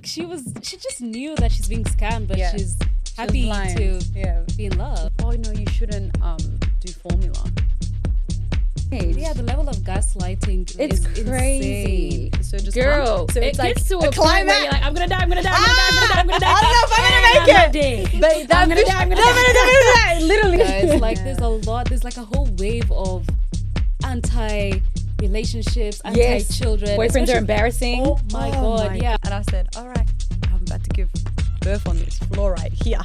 she just knew that she's being scammed, but she's happy to be in love. Oh no, you shouldn't do formula. Yeah, the level of gaslighting It's is crazy. insane. So just Girl, so it's it like gets to a point where you're like, I'm gonna die, I'm gonna die, I'm gonna die, I'm gonna die, I'm gonna die. I don't know if I'm gonna make it. But I'm gonna die, I'm gonna die. Literally. Guys, like there's like a whole wave of anti-relationships, anti-children. Boyfriends especially- are embarrassing. Oh my God, yeah. And I said, all right, I'm about to give birth on this floor right here.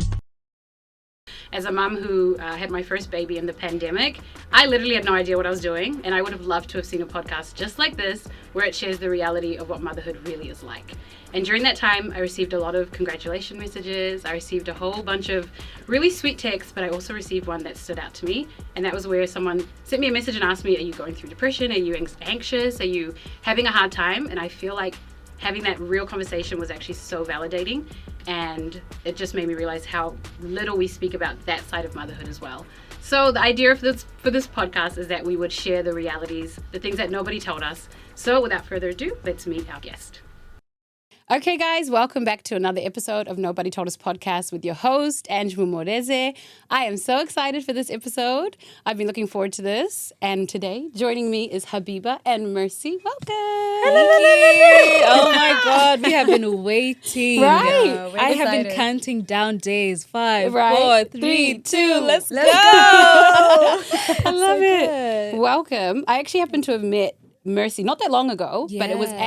As a mum who had my first baby in the pandemic, I literally had no idea what I was doing, and I would have loved to have seen a podcast just like this where it shares the reality of what motherhood really is like. And during that time, I received a lot of congratulation messages. I received a whole bunch of really sweet texts, but I also received one that stood out to me, and that was where someone sent me a message and asked me, are you going through depression? Are you anxious? Are you having a hard time? And I feel like having that real conversation was actually so validating, and it just made me realize how little we speak about that side of motherhood as well. So the idea for this podcast is that we would share the realities, the things that nobody told us. So without further ado, let's meet our guest. Okay, guys, welcome back to another episode of Nobody Told Us podcast with your host, Angela Moreze. I am so excited for this episode. I've been looking forward to this. And today, joining me is Habiba and Mercie. Welcome. Oh my God, we have been waiting. Right. Yeah, we're I have been excited. counting down days. 5, Right. 4, 3, 2. Let's go. I love it. good. Welcome. I actually happened to have met Mercie not that long ago, but it was Yeah.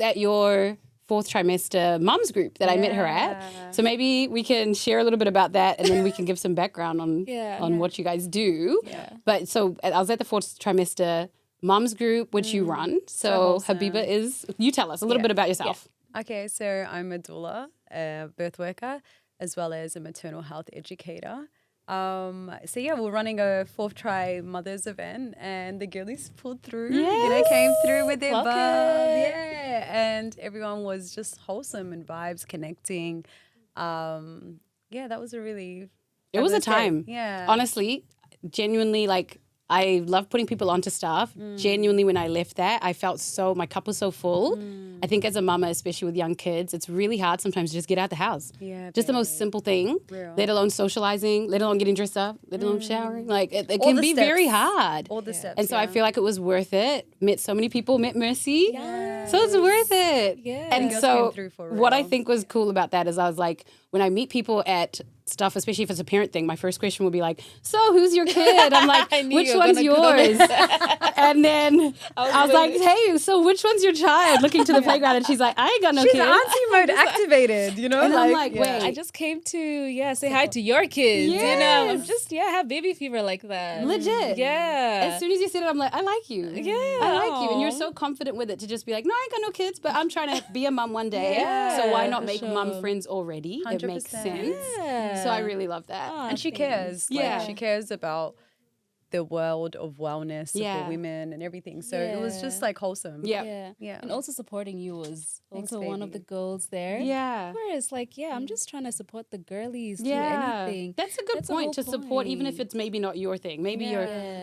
at your fourth trimester mums group that I met her at. So maybe we can share a little bit about that, and then we can give some background on what you guys do. Yeah. But so I was at the fourth trimester mums group, which you run. So awesome. Habiba you tell us a little bit about yourself. Okay, so I'm a doula, a birth worker, as well as a maternal health educator. So yeah, we're running a fourth try mothers event, and the girlies pulled through. Came through with their Clock bub. it. And everyone was just wholesome and vibes connecting. That was It was a time. Yeah. Honestly, genuinely, like, I love putting people onto stuff. Genuinely, when I left that, I felt my cup was so full. I think as a mama, especially with young kids, it's really hard sometimes to just get out the house. Yeah, just the most simple thing, Real. let alone socializing, let alone getting dressed up, let alone showering. Like, it All can the be steps. very hard. All the steps. And so I feel like it was worth it. Met so many people, met Mercie. So it's worth it. Yes. And Girls so came through for what I real. think was cool about that is I was like, when I meet people at stuff, especially if it's a parent thing, my first question would be like, so who's your kid? I'm like, I knew which you were one's gonna go yours? And then I was like, hey, so which one's your child? Looking to the playground, and she's like, I ain't got no she's kid. auntie mode activated, you know? And I'm like, wait. I just came to say hi to your kids. You know, I'm Yes. just have baby fever like that. Legit. Yeah. As soon as you said it, I'm like, I like you. Yeah. I like you. And you're Aw. so confident with it to just be like, no, I ain't got no kids, but I'm trying to be a mum one day. Yeah, So why not for make sure. mum friends already? It makes 100%. sense. Yeah. So I really love that. Aw, And she thanks. cares. Yeah. Like, she cares about the world of wellness Yeah. for women and everything. So it was just Yeah. like wholesome. Yeah. Yeah. And also supporting you was Thanks, also one of the baby. goals there. Yeah. Whereas, I'm just trying to support the girlies through Yeah. anything. That's a good That's the point to whole support, even if point. it's maybe not your thing. Maybe Yeah.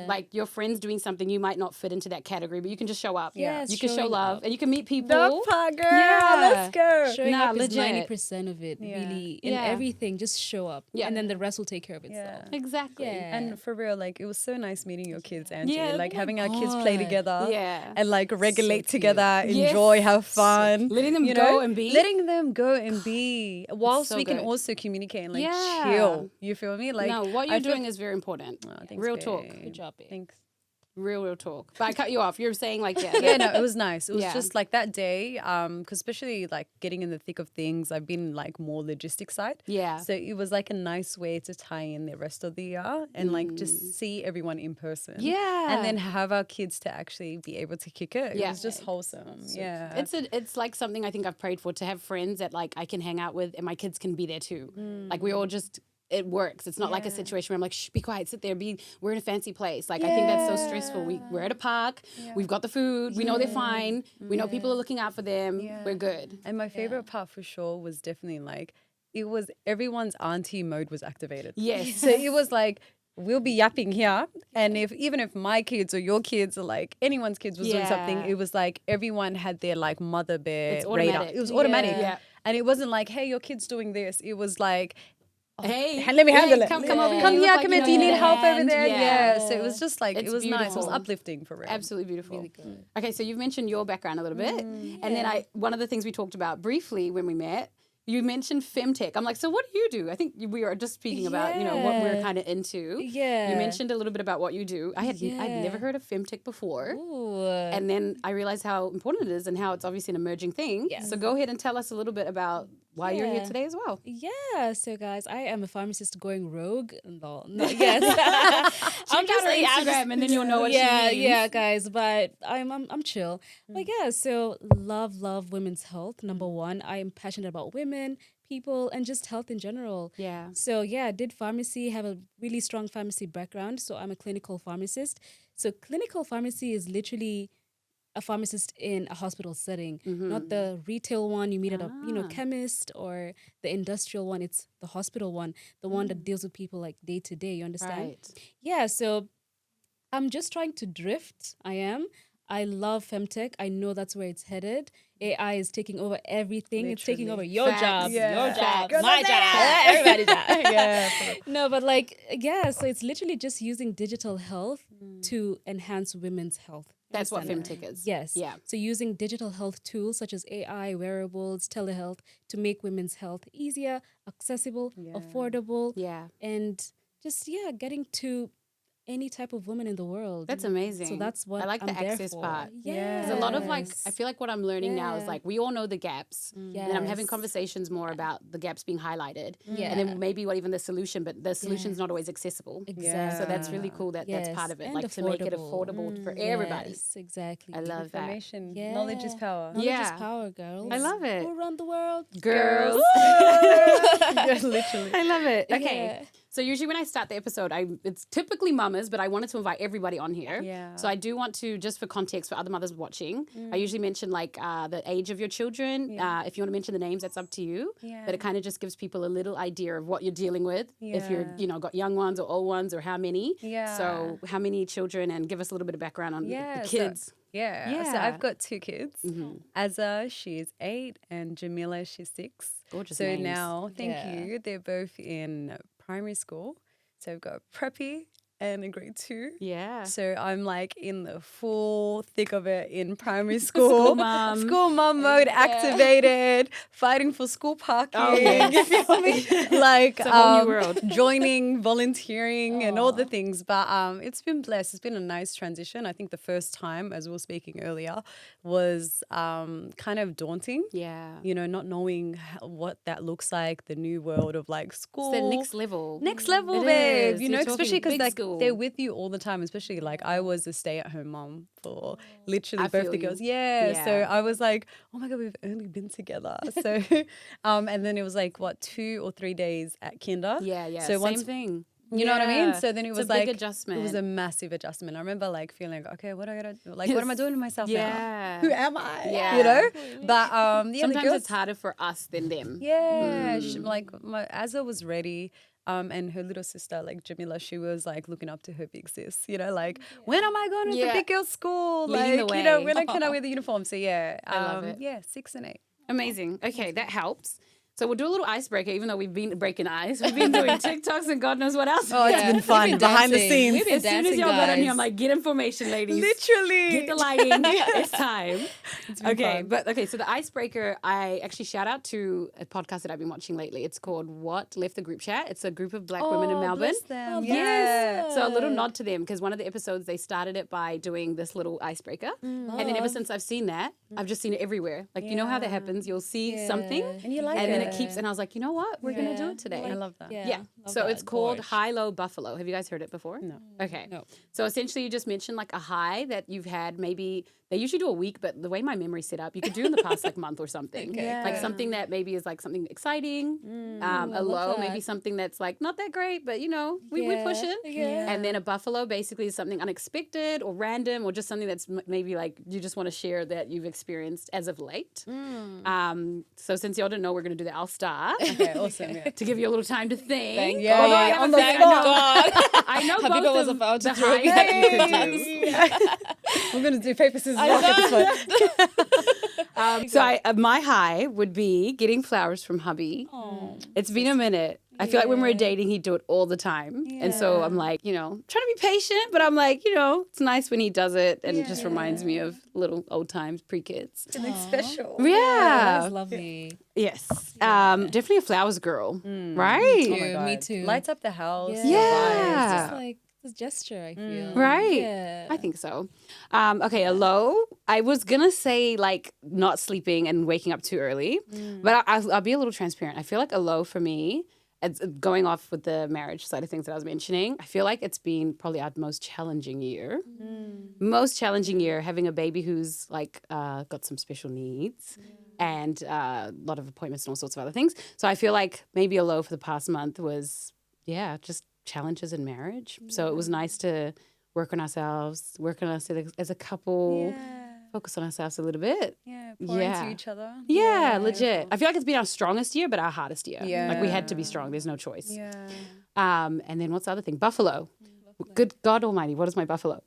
you're like your friend's doing something, you might not fit into that category, but you can just show up. Yeah, You can show showing love up. and you can meet people. Dog park, girl. Yeah. Let's go. Showing Nah, up is legit. 90% of it, Yeah. really. In Yeah. everything, just show up. Yeah. And then the rest will take care of itself. Yeah. Exactly. Yeah. And for real, like, it was so nice meeting your kids, Angie. Yeah. Like, Oh my having our kids play God. together. Yeah. And, like, regulate cute. together, Yes. enjoy, have fun. Letting them you go know? and be. Letting them go and be. Whilst so we can good. also communicate and, like, Yeah. chill. You feel me? Like, no, what I you're feel- doing is very important. Oh, thanks, Real talk. babe. Good job, babe. Thanks. Real talk. But I cut you off. You're saying like, yeah. Yeah, no, it was nice. It was Yeah. just like that day, because especially like getting in the thick of things, I've been like more logistic side. Yeah. So it was like a nice way to tie in the rest of the year and like just see everyone in person. Yeah. And then have our kids to actually be able to kick it. It Yeah. was just wholesome. Yeah. It's like something I think I've prayed for, to have friends that like I can hang out with and my kids can be there too. Like we all just, it works. It's not like a situation where I'm like, shh, be quiet, sit there, we're in a fancy place. Like I think that's so stressful. We're at a park, we've got the food, we know they're fine, we know people are looking out for them, we're good. And my favorite part for sure was definitely like, it was everyone's auntie mode was activated. Yes. So it was like, we'll be yapping here, and even if my kids or your kids or like anyone's kids was doing something, it was like everyone had their like mother bear radar. It was automatic. Yeah. And it wasn't like, hey, your kid's doing this. It was like, Hey, let me handle it. Come over here. Come You here, look come like here. Do you need help over hand. there? Yeah. So it was just like, It's it was nice. It was beautiful. uplifting for real. Absolutely beautiful. Really good. Okay, so you've mentioned your background a little bit. And then one of the things we talked about briefly when we met, you mentioned femtech. I'm like, so what do you do? I think we were just speaking about, what we're kind of into. Yeah. You mentioned a little bit about what you do. I'd never heard of femtech before. Ooh. And then I realized how important it is and how it's obviously an emerging thing. Yes. So go ahead and tell us a little bit about why you're here today as well. Yeah, so guys, I am a pharmacist going rogue. No, yes. I'm just on Instagram and then you'll know what she means. Yeah, guys, but I'm chill. But yeah, so love women's health. Number one, I am passionate about women, people, and just health in general. Yeah. So yeah, I did pharmacy, have a really strong pharmacy background. So I'm a clinical pharmacist. So clinical pharmacy is literally a pharmacist in a hospital setting, not the retail one you meet at a chemist, or the industrial one. It's the hospital one, the one that deals with people like day to day. You understand? Right. Yeah. So I'm just trying to drift. I love femtech. I know that's where it's headed. AI is taking over everything. It's taking over your Facts. job, Yeah. your job, Girl, my don't job, say everybody's job. Yeah. No, but like, yeah, so it's literally just using digital health to enhance women's health. That's what Understand? femtech is. Yes. Yeah. So using digital health tools such as AI, wearables, telehealth to make women's health easier, accessible, affordable, Yeah. and just, getting to any type of woman in the world. That's amazing. So that's what I like I'm the there access for. part. Yeah. There's a lot of like, I feel like what I'm learning now is like, we all know the gaps. And then I'm having Yes. conversations more about the gaps being highlighted. Yeah. And then maybe what even the solution, but the solution's not always accessible. Exactly. So that's really cool that that's part of it. And Like to make it affordable for everybody. Yes, exactly. I love that. Information. Yeah. Knowledge is power. Knowledge Yeah. is power, girls. I love it. Who run the world? Girls. Literally. I love it. Okay. Yeah. So usually when I start the episode, it's typically mamas, but I wanted to invite everybody on here. Yeah. So I do want to, just for context for other mothers watching, I usually mention like the age of your children. If you want to mention the names, that's up to you. Yeah. But it kind of just gives people a little idea of what you're dealing with. If you're, got young ones or old ones or how many. Yeah. So how many children, and give us a little bit of background on the kids. So, so Yeah. I've got 2 kids. Azza, she's 8, and Jamila, she's 6. Gorgeous So names. now, thank Yeah. you. They're both in primary school. So I've got Preppy and a grade 2. Yeah. So I'm like in the full thick of it in primary school. mom. School mom mode activated, fighting for school parking. Oh, yes. You feel me? Like It's a whole new world. joining, volunteering, and all the things. But it's been blessed. It's been a nice transition. I think the first time, as we were speaking earlier, was kind of daunting. Yeah. Not knowing what that looks like, the new world of like school. It's the next level. Next level, It babe. is. You You're know, talking especially because big like school. they're with you all the time. Especially like I was a stay-at-home mom for literally I both feel the you. girls. Yeah. So Yeah. I was like, oh my god, we've only been together. So, and then it was like 2 or 3 days at kinder. Yeah, yeah. So Same once thing. you know what I mean? Yeah. So then it It's was a big like adjustment. It was a massive adjustment. I remember like feeling okay, what do I gotta do? Like what am I doing to myself now? Yeah. Who am I? Yeah. You know? But the Sometimes girls, it's harder for us than them. yeah, like my Azza was ready. And her little sister, like Jamila, she was like looking up to her big sis, like, when am I going to the Yeah. big girl school? Leading the Like, way. when can I wear the uniform? So yeah, I love it. Yeah, 6 and 8. Amazing. Okay, that helps. So we'll do a little icebreaker, even though we've been breaking ice. We've been doing TikToks and God knows what else. Oh, it's been fun behind the scenes. We've been As soon as dancing, y'all got on here, guys. I'm like, get information, ladies. Literally. Get the lighting. It's time. been fun. So the icebreaker, I actually shout out to a podcast that I've been watching lately. It's called What Left the Group Chat. It's a group of black women in Melbourne. Bless them. Oh, Yeah. So a little nod to them, because one of the episodes they started it by doing this little icebreaker, and then ever since I've seen that, I've just seen it everywhere. Like you know how that happens, you'll see something, And you like and then it it. keeps. And I was like, you know what, we're gonna do it today. I love that. Yeah. love So that. it's called Gorge. High Low Buffalo. Have you guys heard it before? No. Okay. No. So essentially, you just mentioned like a high that you've had. Maybe they usually do a week, but the way my memory's set up, you could do in the past like month or something. Okay. Like something that maybe is like something exciting. A love low, maybe that. something that's like not that great, but we push it. Yeah. And then a buffalo basically is something unexpected or random or just something that's maybe like you just want to share that you've experienced as of late. So since y'all didn't know we're going to do the I'll start. Okay, awesome. Yeah. To give you a little time to think. Thank Yeah, Although yeah, I yeah, haven't on the said- spot. I know Habiba both was of about to the throw highs me. that you could do. We're gonna do paper scissors rock at this point. So my high would be getting flowers from hubby. Oh, It's been a minute. I feel like when we were dating, he'd do it all the time. And so I'm like, trying to be patient, but I'm like, it's nice when he does it and it just reminds me of little old times, pre-kids. Something special. Yeah. that's lovely. Yes. Definitely a flowers girl, right? too. Oh my God. Me too. Lights up the house. Yeah. the Yeah. It's just like this gesture, I feel. Right. Yeah. I think so. Okay, a low. I was going to say like not sleeping and waking up too early, but I'll be a little transparent. I feel like a low for me, it's going off with the marriage side of things that I was mentioning, I feel like it's been probably our most challenging year. Most challenging year, having a baby who's like got some special needs and a lot of appointments and all sorts of other things. So I feel like maybe a low for the past month was, just challenges in marriage. So it was nice to work on ourselves, work on us as a couple, focus on ourselves a little bit. Yeah, pour into each other. Yeah, legit. I feel like it's been our strongest year, but our hardest year. Yeah. Like we had to be strong. There's no choice. Yeah. And then what's the other thing? Buffalo. Good God Almighty, what is my buffalo?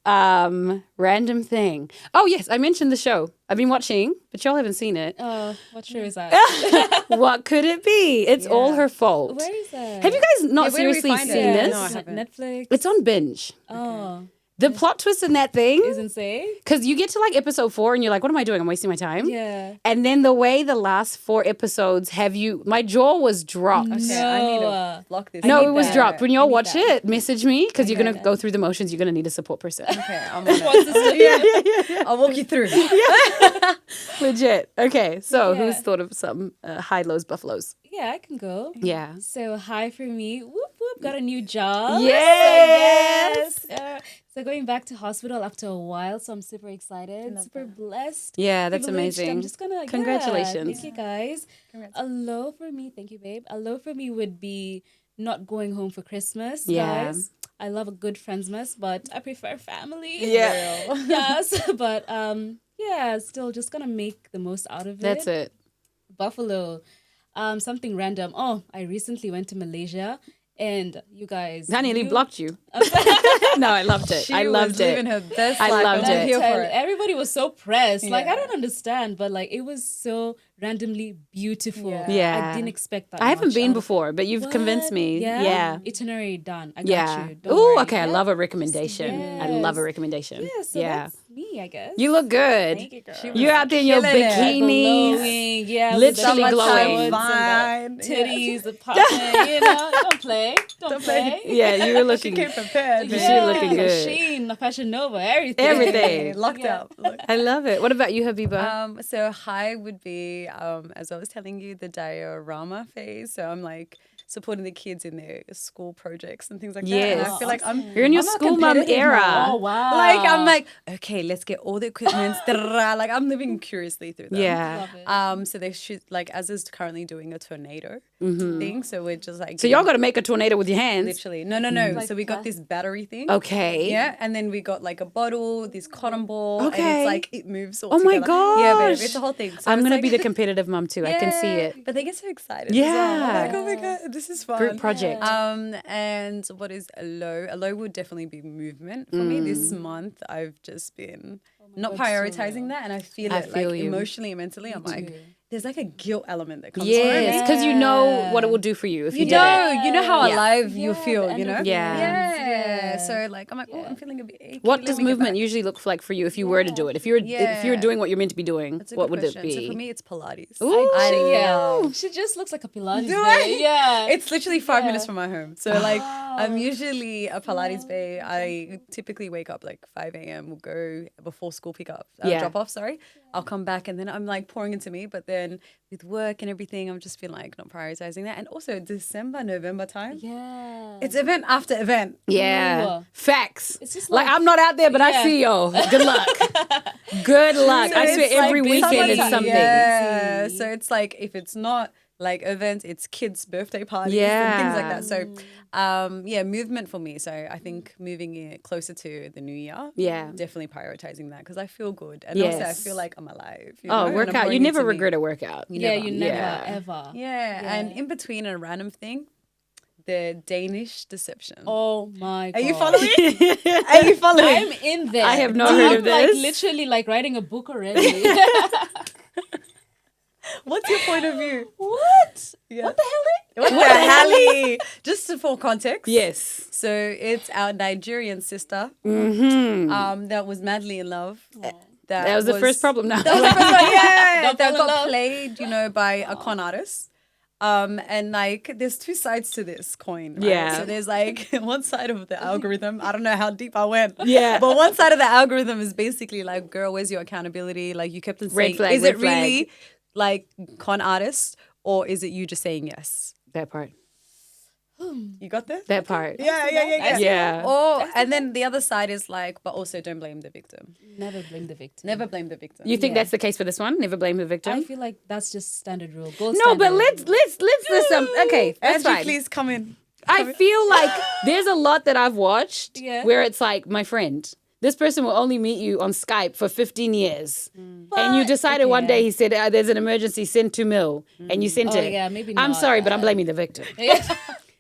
Random thing. Oh yes, I mentioned the show. I've been watching, but y'all haven't seen it. Oh, what show is that? What could it be? It's all her fault. Where is that? Have you guys not where do we seriously find it? seen Yeah, this? no, I haven't. Netflix. It's on binge. Oh, The plot twist in that thing, is insane. because you get to like episode 4 and you're like, what am I doing? I'm wasting my time. Yeah. And then the way the last 4 episodes have you, my jaw was dropped. Okay, I need to block this. No, need it was that. dropped. When I y'all need watch that. it, message me because you're going to go through the motions. You're going to need a support person. Okay, I'm on it. I'll walk you through. Legit. Okay, so Yeah. who's thought of some high lows, buffaloes? Yeah, I can go. Yeah. So hi for me. Whoop whoop. Got a new job. Yes. So, yes. So going back to hospital after a while. So I'm super excited. Super blessed. Yeah, that's privileged. amazing. I'm just gonna Congratulations. thank you guys. A low for me. Thank you, babe. A low for me would be not going home for Christmas. Yeah. Guys. I love a good Friendsmas, but I prefer family. Yeah. Yes. But still just gonna make the most out of it. That's it. Buffalo. Something random. Oh, I recently went to Malaysia, and you guys. I nearly you- blocked you. No, I loved it. I loved it. living her best I life. loved and I'm it. here for it. Everybody was so pressed. Like, I Yeah. don't understand, but like, it was so randomly beautiful. Yeah. I didn't expect that. I haven't much been out of- before, but you've convinced What? me. Yeah. Itinerary done. I got Yeah. you. Don't Oh, worry. okay. I Yeah. love a recommendation. I love a Yes. recommendation. Yeah, so that's me, I guess. You look good. Thank you, girl. You're out there in your killing it. bikinis. Glowing, yeah, Literally with the glowing. shorts and the Fine. titties, the popping, Don't play. Don't play. Yeah, you were looking. Came prepared. She babe. looking good. Sheen, Fashion Nova, everything. Everything. Locked up. Look. I love it. What about you, Habiba? So high would be, as I was telling you, the diorama phase. So I'm like supporting the kids in their school projects and things like that. And Yes. I feel like You're in your I'm a school mum competitive era. mom. Oh, wow. Like I'm like, okay, let's get all the equipment. Like I'm living curiously through them. Yeah. Love it. So they should like as is currently doing a tornado thing. So we're just like So y'all got to make a tornado with your hands. literally no. So we got this battery thing. Okay. Yeah, and then we got like a bottle, this cotton ball, and Okay. it's like it moves all Oh my together. Yeah, babe, gosh. it's a whole thing. So I'm it's gonna like- be the competitive mum too. I can see Yeah, it. But they get so excited. Yeah. As well. I'm like, oh my god, this is fun. Group project. And what is a low? A low would definitely be movement for me. This month, I've just been not God, so prioritizing real. that, and I feel I it feel like you. emotionally and mentally. I'm like, too. there's like a guilt element that comes Yes, from it. because you know what it will do for you if you, You did it. know how Yeah. alive you Yeah, feel, the you know? endorphins. Yeah. So like I'm like, oh, I'm feeling a bit achy. What Let does me get movement back. usually look like for you if you were to do it? If you were Yeah. doing what you're meant to be doing, That's a what good would question. it be? So for me, it's Pilates. Ooh. Yeah. She just looks like a Pilates Do babe. I? Yeah. It's literally 5 minutes from my home. So like I'm usually a Pilates babe. I typically wake up like 5 a.m. We'll go before school pickup, Yeah. drop off, sorry. I'll come back and then I'm like pouring into me. But then with work and everything, I'm just feeling like not prioritizing that. And also December, November time. Yeah. It's event after event. Yeah. Ooh. Facts. It's just like like- I'm not out there, but I Yeah. see y'all. Good luck. Good luck. So I swear it's like every busy. weekend is something. Yeah. So it's like if it's not like events, it's kids' birthday parties and things like that. So, movement for me. So I think moving it closer to the new year, definitely prioritizing that because I feel good. And also I feel like I'm alive. You know, workout. You never regret a workout. You never, ever. Yeah. And in between a random thing, the Danish deception. Oh my God. Are you following? Are you following? I'm in there. I have not heard of this. Like literally like writing a book already. What's your point of view? What? Yeah. What the hell? What the hell? Just for context. Yes. So it's our Nigerian sister that was madly in love. That was the first problem now. That was the first one, yeah. Don't That fall in got love. played, by a con artist. And like, there's two sides to this coin. Right? Yeah. So there's like one side of the algorithm. I don't know how deep I went. Yeah. But one side of the algorithm is basically like, girl, where's your accountability? Like you kept on saying, flag, is red it really like con artist or is it you just saying yes? That part. You got this? That part. Yeah. Yeah. Or and then the other side is like, but also don't blame the victim. Never blame the victim. Never blame the victim. You think that's the case for this one? Never blame the victim? I feel like that's just standard rule. Gold No, but standard. let's listen. Okay, that's Angie, fine. please come in. I feel like there's a lot that I've watched where it's like, my friend, this person will only meet you on Skype for 15 years. And you decided one day, he said, there's an emergency, send 2 mil. And you sent it. Yeah, maybe I'm not. sorry, but I'm blaming the victim.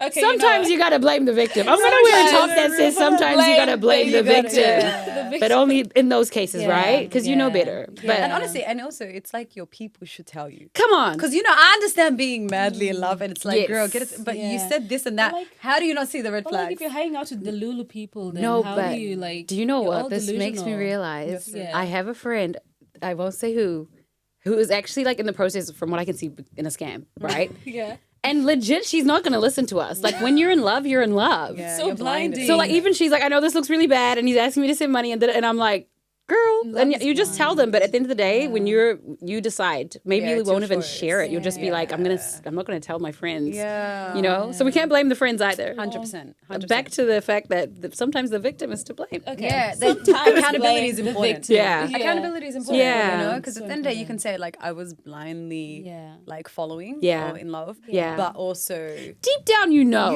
Okay, Sometimes you gotta blame the victim. I'm gonna wear a top that says sometimes you gotta blame the victim. But only in those cases, right? Because you know better. But And honestly, and also, it's like your people should tell you. come on. Because, I understand being madly in love and it's like, Yes. girl, get it. But you Yeah. said this and that. But like- How do you not see the red But like flags? if you're hanging out with the Lulu people, then No, how but do you like? do you know you're all what this makes me delusional. realize? Yeah. I have a friend, I won't say who is actually like in the process, from what I can see, in a scam, right? Yeah. And legit, she's not going to listen to us. Like, when you're in love, you're in love. Yeah, So you're blinded. blinding. So, like, even she's like, I know this looks really bad, and he's asking me to send money, and I'm like, girl, and is you just tell them. But at the end of the day, when you decide, maybe Yeah, you it's won't your even choice. share it. You'll just be like, I'm not going to tell my friends. Yeah. You know? So we can't blame the friends either. 100%. 100%. Back to the fact that sometimes the victim is to blame. Okay. Yeah, Sometimes accountability is blame the important. victim. Yeah. Accountability is important, Yeah. because at the end of the day, you can say, like, I was blindly, like, following or in love. Yeah. But also, Deep down, you know.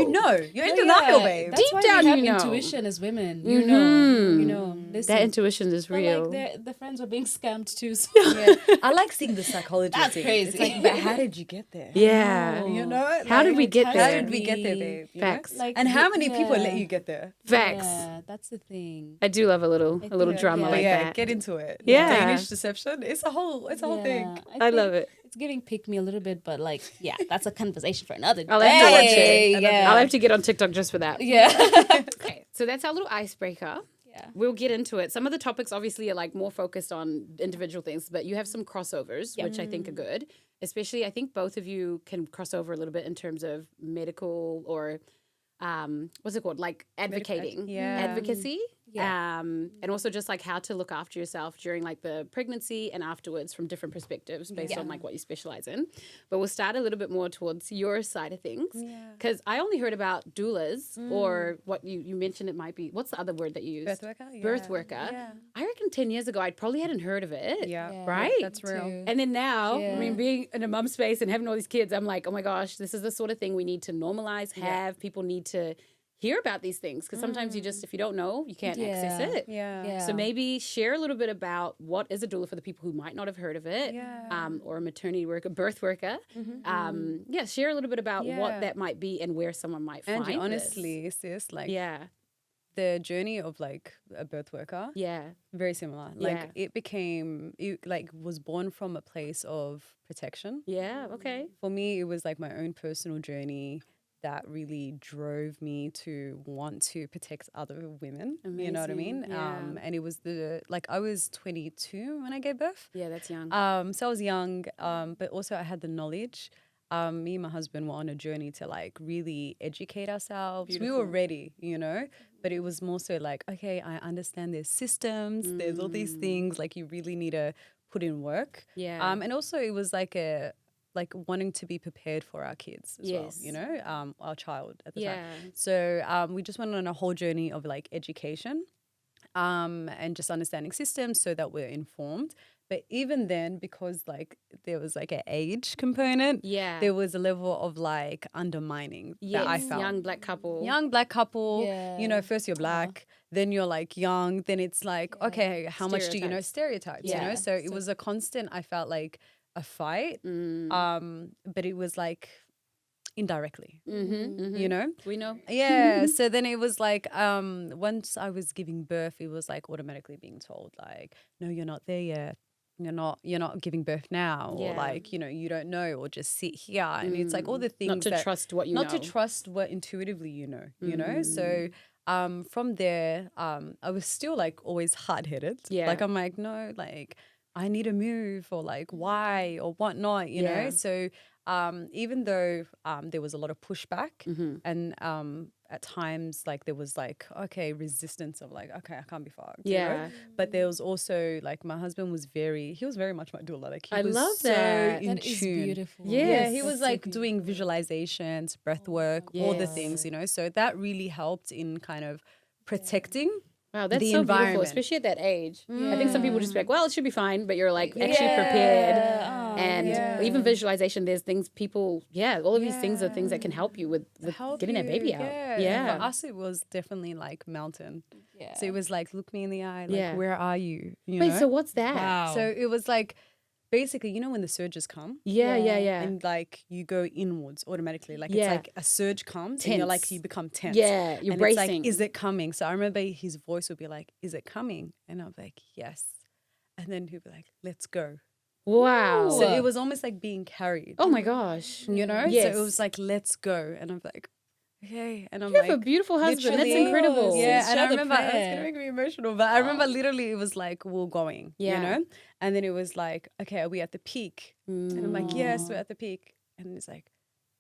you're in denial, babe. That's Deep why down, we have you know. intuition as women. You know. Listen. That intuition is But real. like the friends were being scammed too. So. Yeah. I like seeing the psychology. That's thing. crazy. It's like, but how did you get there? Yeah. You know? How did Like, we get How there? did we get there, babe? You know? Facts. Like, And how many people yeah. let you get there? Facts. Yeah, that's the thing. I do love a little drama yeah. like yeah, that. get into it. Yeah. Danish deception. It's a whole thing. I love it. It's giving pick me a little bit, but like, yeah, that's a conversation for another day. I'll have to watch it. Yeah. I'll have to get on TikTok just for that. Yeah. Okay, so that's our little icebreaker. Yeah. We'll get into it. Some of the topics obviously are like more focused on individual things, but you have some crossovers, which I think are good. Especially, I think both of you can cross over a little bit in terms of medical or what's it called? Like advocating. Advocacy. Yeah. And also just like how to look after yourself during like the pregnancy and afterwards from different perspectives based on like what you specialize in. But we'll start a little bit more towards your side of things. Because I only heard about doulas or what you mentioned it might be. What's the other word that you used? Birth worker? Yeah. Birth worker. Yeah. I reckon 10 years ago, I probably hadn't heard of it. Yeah. Right? That's real. Too. And then now, I Yeah. mean, being in a mum space and having all these kids, I'm like, oh my gosh, this is the sort of thing we need to normalize, have. People need to hear about these things because sometimes you just, if you don't know, you can't access it. Yeah. So maybe share a little bit about what is a doula for the people who might not have heard of it, or a maternity worker, birth worker. Share a little bit about what that might be and where someone might find Angie, this. honestly, sis, like Yeah. the journey of like a birth worker, Yeah. very similar. Like it like was born from a place of protection. Yeah. Okay. For me, it was like my own personal journey that really drove me to want to protect other women. You know what I mean? Amazing, yeah. And it was I was 22 when I gave birth. Yeah, that's young. So I was young, but also I had the knowledge. Me and my husband were on a journey to like really educate ourselves. We were ready, but it was more so like, okay, I understand there's systems, there's all these things, like you really need to put in work. Yeah. And also it was like wanting to be prepared for our kids as well, our child at the time. So we just went on a whole journey of like education and just understanding systems so that we're informed. But even then, because like there was like an age component, Yeah. there was a level of like undermining that I felt. Young black couple. Young black couple, you know, Yeah. first you're black, then you're like young, then it's like, okay, how much do you know? Stereotypes, you know? Yeah. So it was a constant, I felt like a fight, but it was like indirectly, you know? We know. Yeah. So then it was like, once I was giving birth, it was like automatically being told like, no, you're not there yet. You're not giving birth now, or like, you know, you don't know, or just sit here. And it's like all the things Not to that, trust what you know. not to trust what intuitively you know. So from there, I was still like always hard-headed. Yeah. Like I'm like, no, like I need to move, or like why or whatnot, you know. So even though there was a lot of pushback and at times like there was like, okay, resistance of like, okay, I can't be fucked. you know? But there was also like my husband was he was very much my doula. Like he was love so that. in That is tune. beautiful. Yeah, he That's was so like beautiful. doing visualizations, breath work, all the things, you know. So that really helped in kind of protecting. Wow, that's the so beautiful, environment. especially at that age. I think some people just be like, well, it should be fine, but you're like actually prepared. And even visualization, there's things people, all of these things are things that can help you with Help getting that you, baby out. And for us, it was definitely like mountain. Yeah. So it was like, look me in the eye, like, where are you? You Wait, know? so what's that? Wow. So it was like, basically, you know, when the surges come, Yeah. and like you go inwards automatically, like it's like a surge comes, and you're like, Tense. you become tense. Yeah, you're and bracing. It's like, is it coming? So I remember his voice would be like, is it coming? And I'm like, yes. And then he'd be like, let's go. Wow. So it was almost like being carried. Oh my gosh. You know? Yes. So it was like, let's go. And I'm like, okay. And I'm You like, have a beautiful husband. That's literally- incredible. Yeah, and I Show the remember, it's prayer. going to make me emotional, but I remember literally it was like, we're going, Yeah. you know? And then it was like, okay, are we at the peak? And I'm like, yes, we're at the peak. And it's like,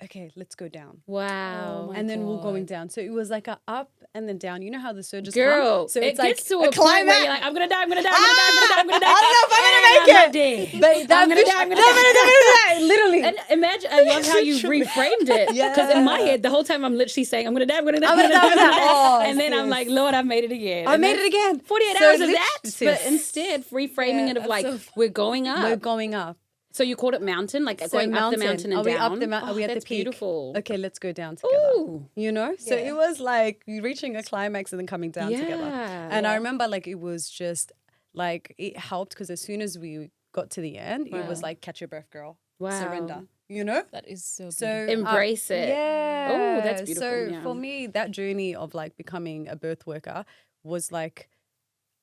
okay, let's go down. Wow. Oh my And then we're going God. down. So it was like a up and then down. You know how the surges Girl, come? So it it's like gets to a point where climax. you're like, I'm gonna die, I'm gonna die, I'm gonna die, I'm gonna die, I'm gonna die. I don't know if I'm And gonna make I'm not it. dead. But that I'm gonna die, I'm gonna die. Literally. And imagine, I love how you Literally. reframed it. Because in my head, the whole time I'm literally saying, I'm gonna die, I'm gonna die, I'm gonna die, I'm gonna die. Oh, And then I'm like, Lord, I've made it again. I And made that's it again. 48 So hours of lit- that. But sis, instead, reframing it of that's like, so we're going up. we're going up. So you called it mountain, like So going up the mountain and are we down. up the mountain? Are we at the That's peak? beautiful. Okay, let's go down together. Ooh. You know? So it was like you reaching a climax and then coming down together. Yeah. And I remember like it was just like it helped because as soon as we got to the end, it was like catch your breath, girl. Wow. Surrender. You know? That is so So beautiful. Embrace it. Yeah. Oh, that's beautiful, So yeah. for me, that journey of like becoming a birth worker was like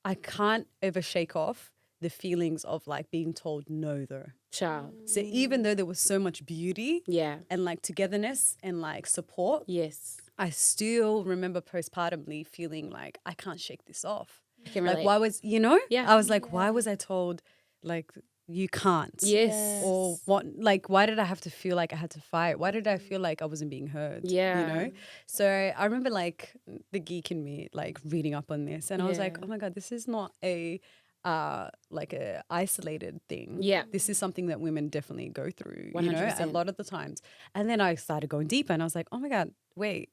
I can't ever shake off the feelings of like being told no though. Child. So even though there was so much beauty Yeah. and like togetherness and like support, Yes. I still remember postpartumly feeling like I can't shake this off. I can Like relate. why was, you know? Yeah. I was like, why was I told like you can't? Yes. Or what, like, why did I have to feel like I had to fight? Why did I feel like I wasn't being heard? Yeah. You know? So I remember like the geek in me, like reading up on this and I was like, oh my God, this is not like a isolated thing. Yeah. This is something that women definitely go through, you know, 100%. a lot of the times. And then I started going deeper and I was like, oh my God, wait,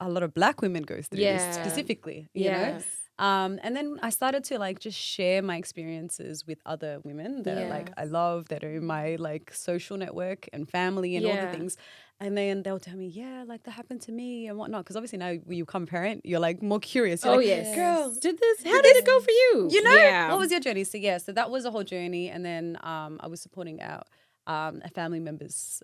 a lot of Black women go through Yeah. this specifically, you know? Yes. And then I started to like just share my experiences with other women that are like I love, that are in my like social network and family and all the things. And then they'll tell me, yeah, like that happened to me and whatnot. Because obviously now when you become a parent, you're like more curious. You're Oh, like, yes. girl, How did it go for you? you know, Yeah. what was your journey? So yeah, so that was a whole journey. And then I was supporting out a family member's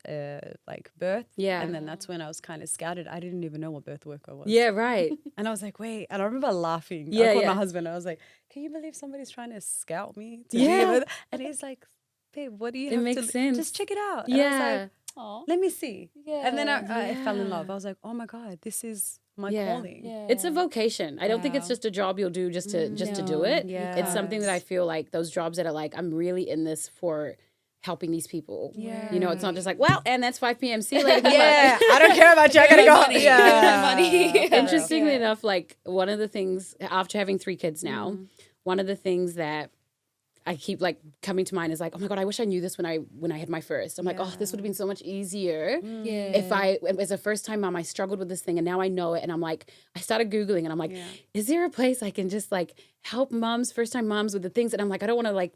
like birth. Yeah. And then that's when I was kind of scouted. I didn't even know what birth worker was. Yeah, right. And I was like, wait. And I remember laughing. Yeah, I called yeah. my husband. I was like, can you believe somebody's trying to scout me? To Yeah. be with? And he's like, babe, what do you It have makes to sense. just check it out. And I was Yeah. like, Aw. let me see. And then I fell in Yeah. love. I was like, oh my God, this is my Yeah. calling. Yeah. It's a vocation. I don't think it's Wow. just a job you'll do just to do No. it. Yeah. It's something that I feel like those jobs that are like, I'm really in this for helping these people. You know, it's not just like, well, and that's 5 p.m. See you later. Good luck. Yeah, I don't care about you. I gotta go. Money. Yeah. Money. Interestingly enough, like one of the things after having 3 kids now, one of the things that I keep like coming to mind is like, oh my God, I wish I knew this when I had my first. I'm like, oh, this would have been so much easier if I, as a first time mom, I struggled with this thing and now I know it. And I'm like, I started Googling and I'm like, is there a place I can just like help moms, first time moms with the things? And I'm like, I don't want to like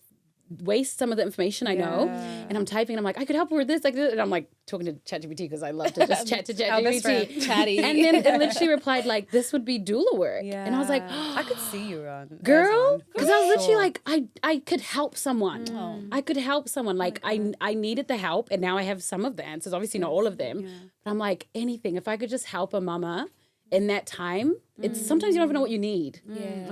waste some of the information I know. And I'm typing and I'm like, I could help her with this, like this. And I'm like talking to ChatGPT because I love to just chat to ChatGPT. Chatty. And then it literally replied like, this would be doula work. And I was like, I could see you on girl, because I was literally like, I could help someone. I could help someone. Like I needed the help, and now I have some of the answers. Obviously not all of them. But I'm like, anything. If I could just help a mama in that time, it's sometimes you don't even know what you need.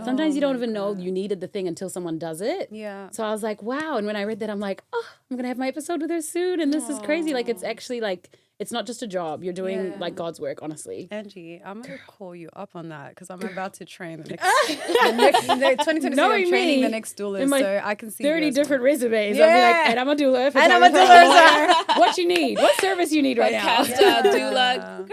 Sometimes you don't even know you needed the thing until someone does it. So I was like, wow. And when I read that, I'm like, oh, I'm gonna have my episode with her soon, and this is crazy. Like it's actually like, it's not just a job. You're doing like God's work, honestly. Angie, I'm going to call you up on that because I'm about to train the next 2026. I'm training the next doula, so I can see 30 different resumes. Yeah. I'll be like, and I'm a doula. And I'm a doula. What you need? What service you need right now? Doula.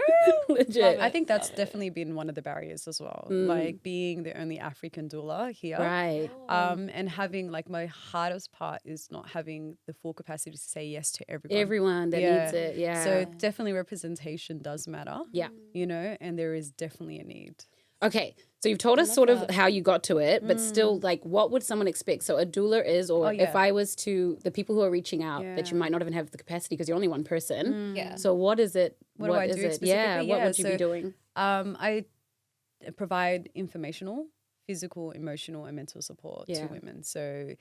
Legit. I think that's definitely been one of the barriers as well. Like being the only African doula here. Right. And having like my hardest part is not having the full capacity to say yes to everyone. Everyone that needs it. Yeah. So definitely representation does matter. Yeah. You know, and there is definitely a need. Okay, so you've told us sort of how you got to it, but still, like, what would someone expect? So a doula is, or if I was to, the people who are reaching out that you might not even have the capacity because you're only one person. So what is it? What do I do it? specifically? Yeah, what would you be doing? I provide informational, physical, emotional, and mental support to women. So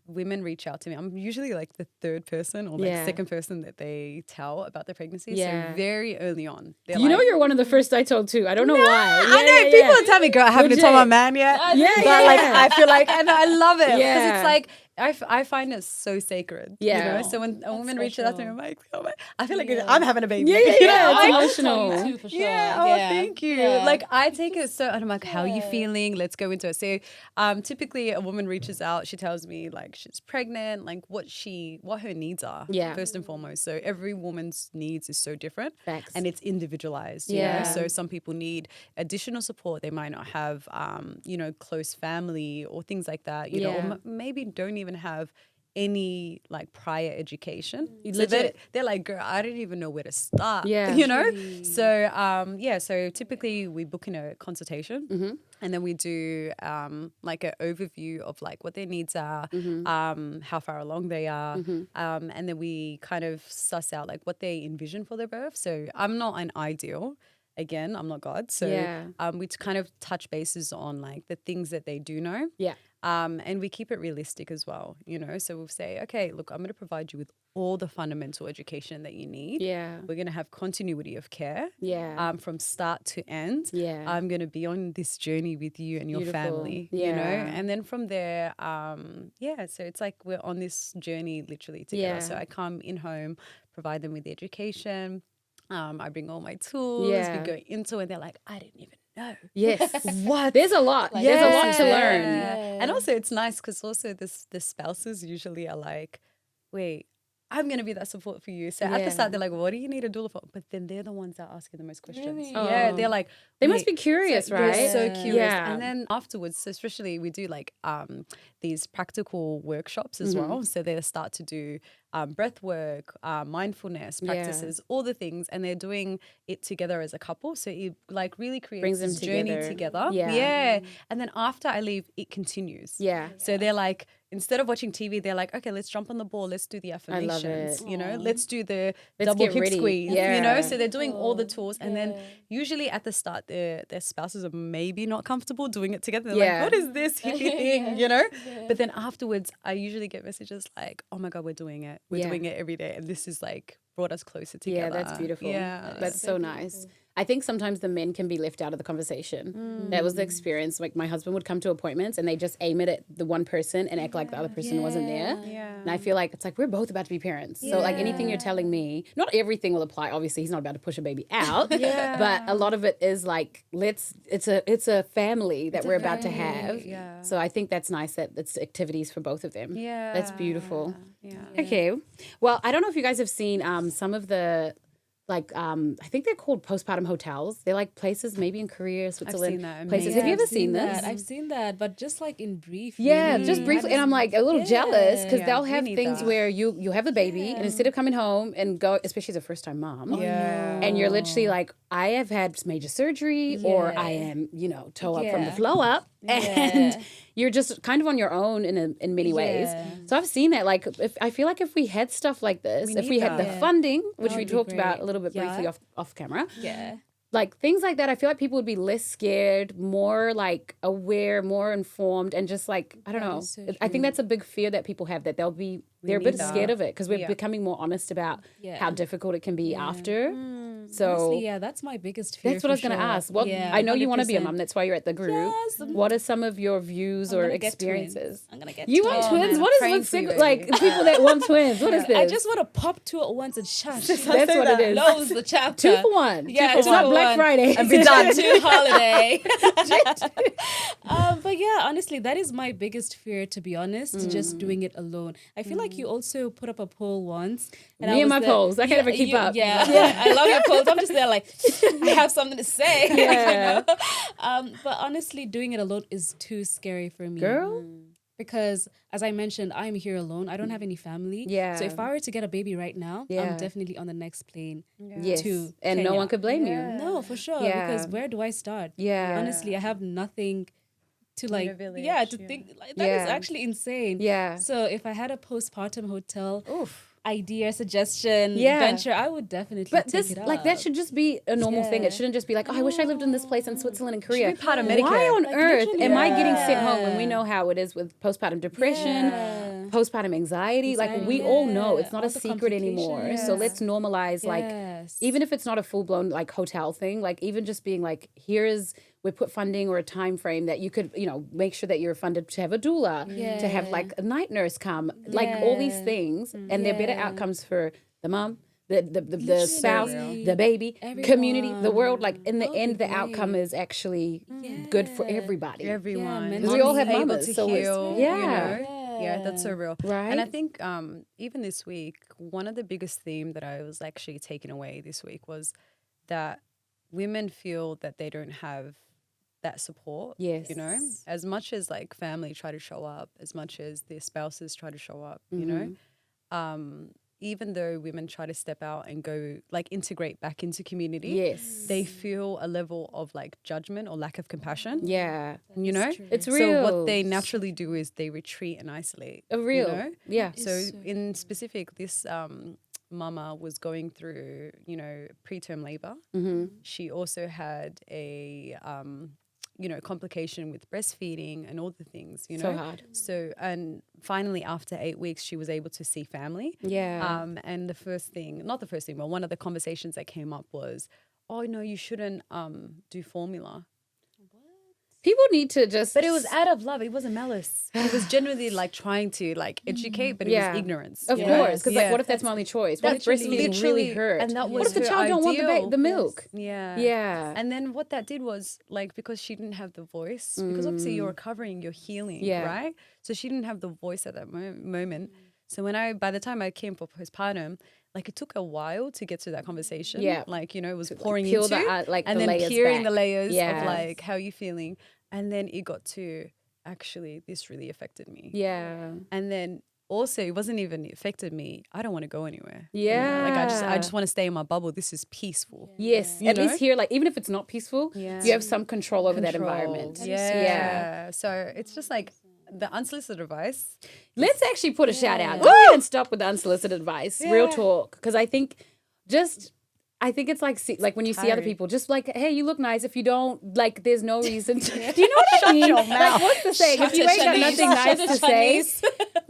women reach out to me. I'm usually like the third person or like second person that they tell about their pregnancy. So very early on. You know, you're one of the first I told too. I don't know why. I know people tell me, girl, I haven't told my man yet. But like I feel like, and I love it because it's like, I find it so sacred. You know? So when a woman reaches out to me, I'm like, oh my, I feel like I'm having a baby. It's emotional. Too, for sure. Thank you. Like I take it so, and I'm like, how are you feeling? Let's go into it. So typically a woman reaches out, she tells me like she's pregnant, like what her needs are first and foremost. So every woman's needs is so different. Facts. And it's individualized. You know? So some people need additional support. They might not have, close family or things like that, you know, or maybe don't even have any like prior education. So they're like, girl, I don't even know where to start. You know? So so typically we book in a consultation and then we do like an overview of like what their needs are, how far along they are, and then we kind of suss out like what they envision for their birth. So I'm not an ideal. Again, I'm not God. So we kind of touch bases on like the things that they do know. And we keep it realistic as well, you know. So we'll say, okay, look, I'm going to provide you with all the fundamental education that you need. We're going to have continuity of care. From start to end. I'm going to be on this journey with you and your family, you know. And then from there, so it's like we're on this journey literally together. So I come in home, provide them with the education. I bring all my tools. We go into it. They're like, I didn't even know. What? There's a lot. Like, there's a lot to learn. And also it's nice because also the spouses usually are like, wait, I'm going to be that support for you. So at the start, they're like, what do you need a doula for? But then they're the ones that are asking the most questions. Really? They're like, they must be curious, right? They're so curious. And then afterwards, so especially we do like these practical workshops as well. So they start to do breath work, mindfulness practices, all the things. And they're doing it together as a couple. So it like really creates this journey together. And then after I leave, it continues. So they're like, instead of watching TV, they're like, okay, let's jump on the ball. Let's do the affirmations, you know, let's do the double hip squeeze, you know? So they're doing all the tools. And then usually at the start, their spouses are maybe not comfortable doing it together. They're like, what is this hippie thing, you know? But then afterwards, I usually get messages like, oh my God, we're doing it. We're doing it every day. And this is like brought us closer together. Yeah, that's beautiful. Yeah. That's so nice. I think sometimes the men can be left out of the conversation. That was the experience. Like my husband would come to appointments and they just aim it at the one person and act like the other person wasn't there. And I feel like it's like we're both about to be parents. So like anything you're telling me, not everything will apply. Obviously, he's not about to push a baby out. But a lot of it is like it's a family that we're about to have. So I think that's nice that it's activities for both of them. That's beautiful. Okay. Well, I don't know if you guys have seen some of the like I think they're called postpartum hotels. They're like places maybe in Korea, Switzerland. I've seen that. Places. Have you ever seen this? I've seen that, but just like in brief. Just briefly. And I'm like a little jealous because they'll have things where you have a baby and instead of coming home and go, especially as a first time mom, and you're literally like, I have had major surgery or I am, toe up from the flow up. and you're just kind of on your own in many ways. Yeah. So I've seen that. Like, I feel like if we had stuff like this, if we had the funding, which we would be talked about great. a little bit briefly Yeah. off camera, Yeah. like things like that, I feel like people would be less scared, more like aware, more informed, and just like, I don't know. is so I think that's a big fear that people have, that they're a bit scared of it because we're becoming more honest about how difficult it can be after. So Honestly, yeah, that's my biggest fear. that's what I was going to ask. What I know you want to be a mum. That's why you're at the group. Yes. What are some of your views or gonna get twins. experiences? I'm gonna get You twins. want twins? man, What is praying with for you, single, like baby. people that want twins? What is this? I just want to pop two at once and shush. That's what it is. Close the chapter. 2 for 1. Yeah, it's two not for Black one. Friday. And be done. To holiday. But yeah, honestly, that is my biggest fear, to be honest, just doing it alone. I feel like you also put up a poll once. Me I and was my there- polls. I can't ever keep up. Yeah, I love your polls. I'm just there like, I have something to say. Yeah. But honestly, doing it alone is too scary for me. Girl. Because as I mentioned, I'm here alone. I don't have any family. Yeah. So if I were to get a baby right now, Yeah. I'm definitely on the next plane. Yes. To And no Kenya. one could blame you. No, for sure. Yeah. Because where do I start? Yeah. Honestly, I have nothing to like. village, To yeah. think like, that is Yeah. actually insane. Yeah. So if I had a postpartum hotel Oof. idea, suggestion, Yeah. venture, I would definitely But take this, it up. like, that should just be a normal thing. Yeah. It shouldn't just be like, oh, I wish I lived in this place in Switzerland and Korea. be part of Why Medicare. on Like, earth literally, am I getting sent home when yeah. we know how it is with postpartum depression, Yeah. postpartum anxiety? Like, Anxiety, we all know yeah. it's not All a the secret anymore. So complications. let's normalize, like, Yes. even if it's not a full-blown, like, hotel thing, like, even just being like, we put funding or a time frame that you could, make sure that you're funded to have a doula, to have, Yeah. like, a night nurse come, like, all these Yeah. things. And they're better Yeah. outcomes for the mom, the spouse, Literally. the baby, community, the world. Like, in the That would end, be the outcome great. is actually good for everybody. Everyone. Yeah, Because we all it's have able mamas, to so it's- heal, yeah. Yeah, that's so real. Right? And I think even this week, one of the biggest theme that I was actually taken away this week was that women feel that they don't have that support. Yes. As much as like family try to show up, as much as their spouses try to show up, even though women try to step out and go like integrate back into community, Yes. they feel a level of like judgment or lack of compassion. Yeah. It's So real. what they naturally do is they retreat and isolate. real. Yeah. So in specific, this mama was going through, preterm labor. She also had a, complication with breastfeeding and all the things, So hard. So, and finally after 8 weeks, she was able to see family. Yeah. And but one of the conversations that came up was, oh no, you shouldn't do formula. People need to just. But it was out of love. It wasn't malice. It was genuinely like trying to like educate, but it was ignorance. Of you know? course. Because, like, what if that's my only choice? What if breastfeeding really hurt? And that was what if the her child don't want ideal? the milk? Yeah. Yeah. And then what that did was like, because she didn't have the voice, because obviously you're recovering, you're healing, Yeah. right? So she didn't have the voice at that moment. So by the time I came for postpartum, like it took a while to get to that conversation. Yeah. Like, it was pouring peel into, the and the then layers peeling back. the layers Yes. of like, how you feeling? And then it got to, actually, this really affected me. Yeah. And then also, it wasn't even affected me. I don't want to go anywhere. Yeah. Like I just want to stay in my bubble. This is peaceful. Yes. You At know? least here, like, even if it's not peaceful, Yeah. you have some control over that Control. environment. Yeah. So it's just like the unsolicited advice. Let's actually put a shout out. Go ahead and stop with the unsolicited advice. Real talk. Because I think it's like when you see other tiring. people, just like, hey, you look nice. If you don't, like, there's no reason to. Do you know what I mean? Like, what's the saying? If you ain't got nothing nice to say,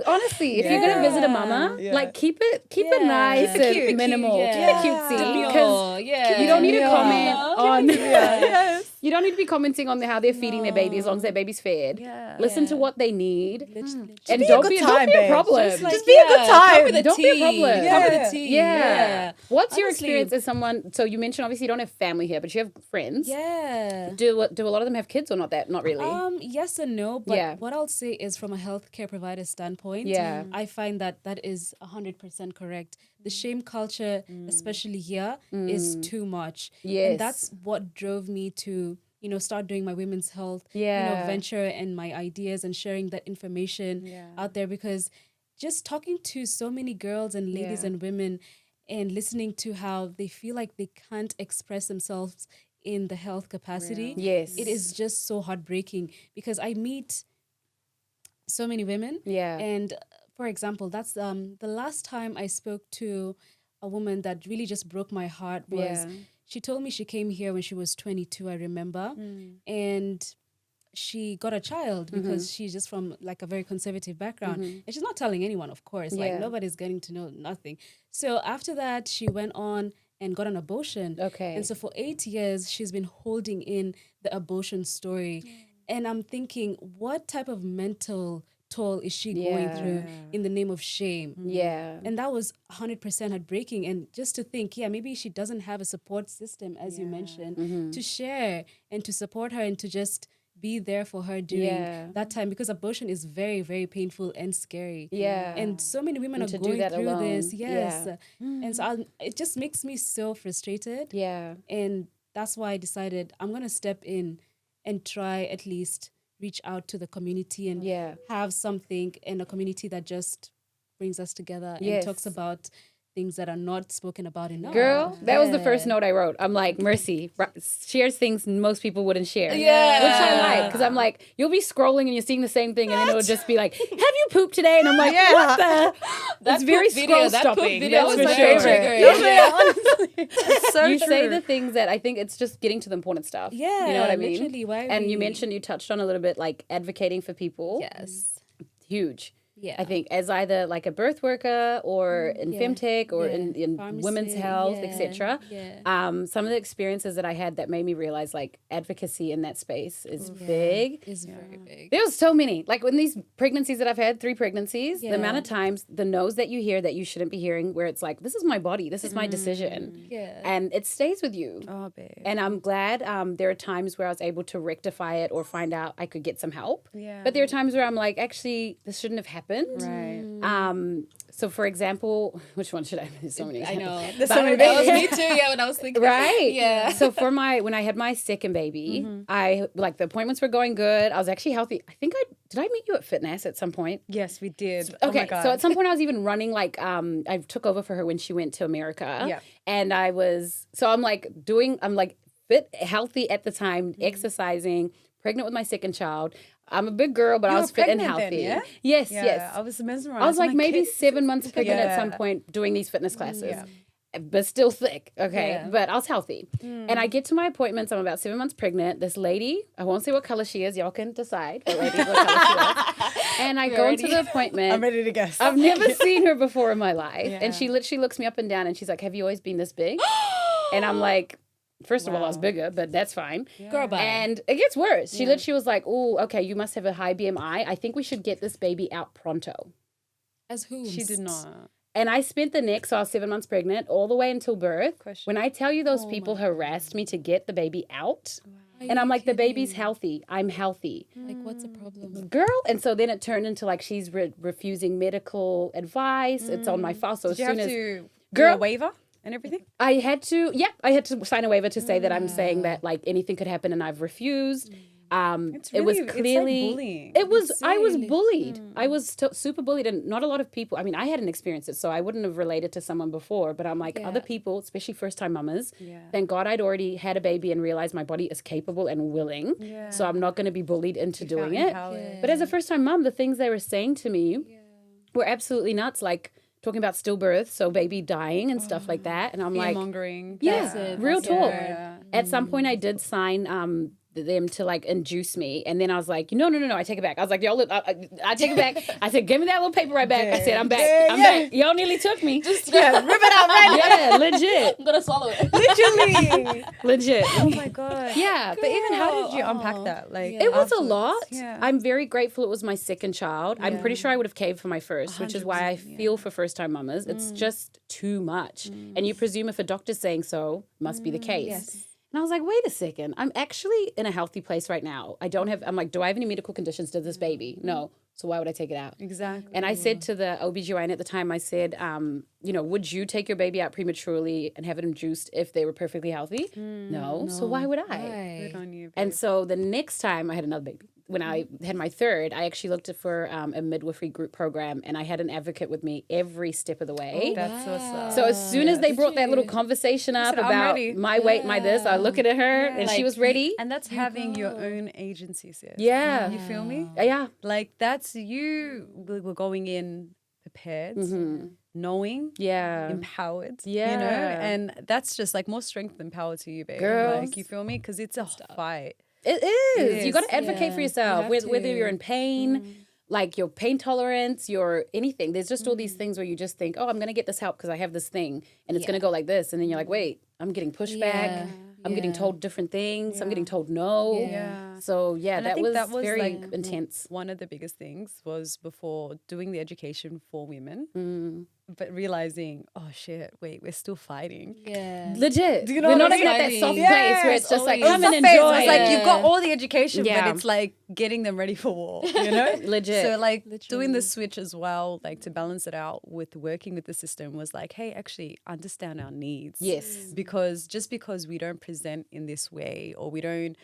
honestly, if you're gonna visit a mama, like, keep it nice Keep it and cute. minimal. Yeah. Keep it cutesy. Demure, Because yeah. you don't need to Yeah. comment on. Yes. You don't need to be commenting on how they're feeding their baby as long as their baby's fed. Yeah. Listen to what they need. And be a don't good be time, a babe. problem. Just be a good time. Cover the Don't tea. be a problem. Cover Yeah. the tea. Yeah. What's your Honestly, experience as someone? So you mentioned obviously you don't have family here, but you have friends. Yeah. Do a lot of them have kids or not? Not really. Yes and no, but Yeah. what I'll say is from a healthcare provider standpoint, Yeah. I find that is 100% correct. The shame culture, especially here, is too much. Yes. And that's what drove me to, start doing my women's health, Yeah. venture and my ideas and sharing that information out there, because just talking to so many girls and ladies Yeah. and women and listening to how they feel like they can't express themselves in the health capacity, Yes. it is just so heartbreaking because I meet so many women. Yeah. And for example, that's the last time I spoke to a woman that really just broke my heart was she told me she came here when she was 22, I remember. And she got a child because she's just from like a very conservative background. And she's not telling anyone, of course. Like nobody's getting to know nothing. So after that, she went on and got an abortion. Okay. And so for 8 years, she's been holding in the abortion story. And I'm thinking, what type of mental toll is she going through in the name of shame? Yeah. And that was 100% heartbreaking. And just to think, maybe she doesn't have a support system, as you mentioned, to share and to support her and to just be there for her during that time, because abortion is very, very painful and scary. Yeah. And so many women And are to do going that through alone. this. Yes. Yeah. And so it just makes me so frustrated. Yeah. And that's why I decided I'm going to step in and try at least reach out to the community and have something in a community that just brings us together and talks about things that are not spoken about enough. Girl, that was the first note I wrote. I'm like, Mercie shares things most people wouldn't share. Yeah. Which I like, because I'm like, you'll be scrolling and you're seeing the same thing, and then it'll just be like, have you pooped today? And I'm like, what the? That's very scroll stopping. That That's was for my sure. favorite. Honestly. It's so You true. say the things that I think it's just getting to the important stuff. Yeah, You know what I mean? literally, why And you we- mentioned, you touched on a little bit, like advocating for people. Yes. Huge. Yeah. I think as either like a birth worker or in femtech or in women's Pharmacy, health, etc. Yeah. Some of the experiences that I had that made me realize like advocacy in that space is big. Is very big. There was so many. Like when these pregnancies that I've had, 3 pregnancies, the amount Yeah. of times the no's that you hear that you shouldn't be hearing, where it's like, this is my body, this is my decision. Yeah. And it stays with you. Oh, babe. And I'm glad there are times where I was able to rectify it or find out I could get some help. Yeah. But there are times where I'm like, actually, this shouldn't have happened. Right. So for example, which one should I? There's so many. I know. There's That was me too. Yeah, when I was thinking. Right. Yeah. So when I had my second baby, I like the appointments were going good. I was actually healthy. I think did I meet you at Fitness at some point? Yes, we did. Oh Okay, my God. so at some point I was even running like I took over for her when she went to America. Yeah. And I'm like fit, healthy at the time, exercising, pregnant with my second child. I'm a big girl, but You I were was fit and pregnant healthy. then, yeah? Yes, Yeah, yes. I was mesmerized. I was like I'm maybe "Kid, 7 months pregnant at some Yeah. point doing these fitness classes. Yeah. But still thick, okay? Yeah. But I was healthy. And I get to my appointments, I'm about 7 months pregnant. This lady, I won't say what color she is, y'all can decide what color she is. And I go into the appointment. I'm ready to guess. I've never seen her before in my life. Yeah. And she literally looks me up and down and she's like, have you always been this big? And I'm like, first of all, I was bigger, but that's fine. Girl, bye. And it gets worse. She literally was like, oh, okay, you must have a high BMI. I think we should get this baby out pronto. As who? She did not. And I spent so I was 7 months pregnant, all the way until birth. Question. When I tell you those people harassed me to get the baby out, and I'm like, the baby's healthy. I'm healthy. Like, what's the problem? Girl. And so then it turned into like she's refusing medical advice. It's on my file. So Did you as have soon as to do Girl- a waiver and everything? I had to sign a waiver to say that I'm saying that like anything could happen and I've refused. It was it's like clearly bullying. it was I was Insanely. bullied. I was super bullied, and not a lot of people. I mean, I hadn't experienced it, so I wouldn't have related to someone before. But I'm like, other people, especially first time mamas. Yeah. Thank God I'd already had a baby and realized my body is capable and willing. Yeah. So I'm not going to be bullied into doing felt it. empowered. But as a first time mom, the things they were saying to me were absolutely nuts. Like talking about stillbirth, so baby dying and stuff like that. And I'm like, Fear-mongering. yeah, real talk. Yeah. At some point, I did sign them to like induce me, and then I was like, no, I take it back. I was like, y'all, I take it back. I said, give me that little paper right back. I said, I'm back. I'm back. Y'all nearly took me. Just Rip it out right yeah, legit, I'm gonna swallow it. Literally. legit. Oh my God. Yeah, But even how did you unpack that? Like Yeah. it was a afterwards? lot. Yeah. I'm very grateful it was my second child. I'm pretty sure I would have caved for my first, which is why I 100%, feel for first time mamas. It's just too much. And you presume if a doctor's saying so, must be the case. Yes. And I was like, wait a second. I'm actually in a healthy place right now. I'm like, do I have any medical conditions to this baby? No. So why would I take it out? Exactly. And I said to the OBGYN at the time, I said, would you take your baby out prematurely and have it induced if they were perfectly healthy? No. So why would I? Why? Good on you. And so the next time I had another baby. when I had my third, I actually looked for a midwifery group program, and I had an advocate with me every step of the way. That's what's up. So as soon as they brought that little conversation up said, "I'm about ready." my weight, my this, I look at her and she was ready. And that's having your own agency, sis. Yeah. You feel me? Yeah. Like that's you were going in prepared, knowing, empowered, you know, and that's just like more strength than power to you, babe. Girls. Like you feel me? Because it's a fight. It is. You got to advocate for yourself, You have whether you're to. in pain, like your pain tolerance, your anything. There's just all these things where you just think, oh, I'm going to get this help because I have this thing and it's going to go like this. And then you're like, wait, I'm getting pushback. I'm getting told different things. I'm getting told no. Yeah. So, And I that think was very like intense. one of the biggest things was before doing the education for women, but realizing, oh shit, wait, we're still fighting. Yeah. Legit. Do you know We're what not I even at that mean? soft Yes. place where it's just like, It's come and a phase. enjoy. It's like you've got all the education, Yeah. but it's like getting them ready for war, you know? Legit. So like doing the switch as well, like to balance it out with working with the system was like, hey, actually understand our needs. Yes. Because just because we don't present in this way or we don't